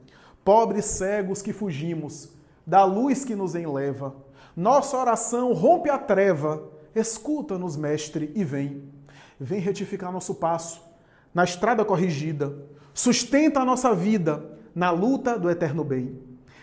pobres cegos que fugimos da luz que nos enleva, nossa oração rompe a treva, escuta-nos, mestre, e vem retificar nosso passo na estrada corrigida, sustenta a nossa vida na luta do eterno bem.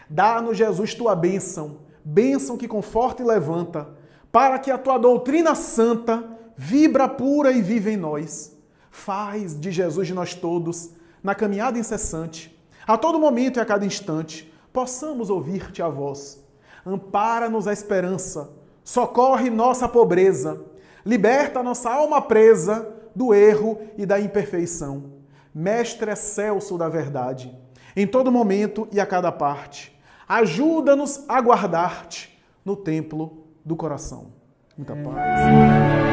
Dá-nos, Jesus, tua bênção, bênção que conforta e levanta, para que a tua doutrina santa vibra pura e viva em nós. Faz de Jesus de nós todos, na caminhada incessante, a todo momento e a cada instante, possamos ouvir-te a voz. Ampara-nos a esperança, socorre nossa pobreza, liberta nossa alma presa do erro e da imperfeição. Mestre excelso da verdade, em todo momento e a cada parte, ajuda-nos a guardar-te no templo do coração. Muita paz.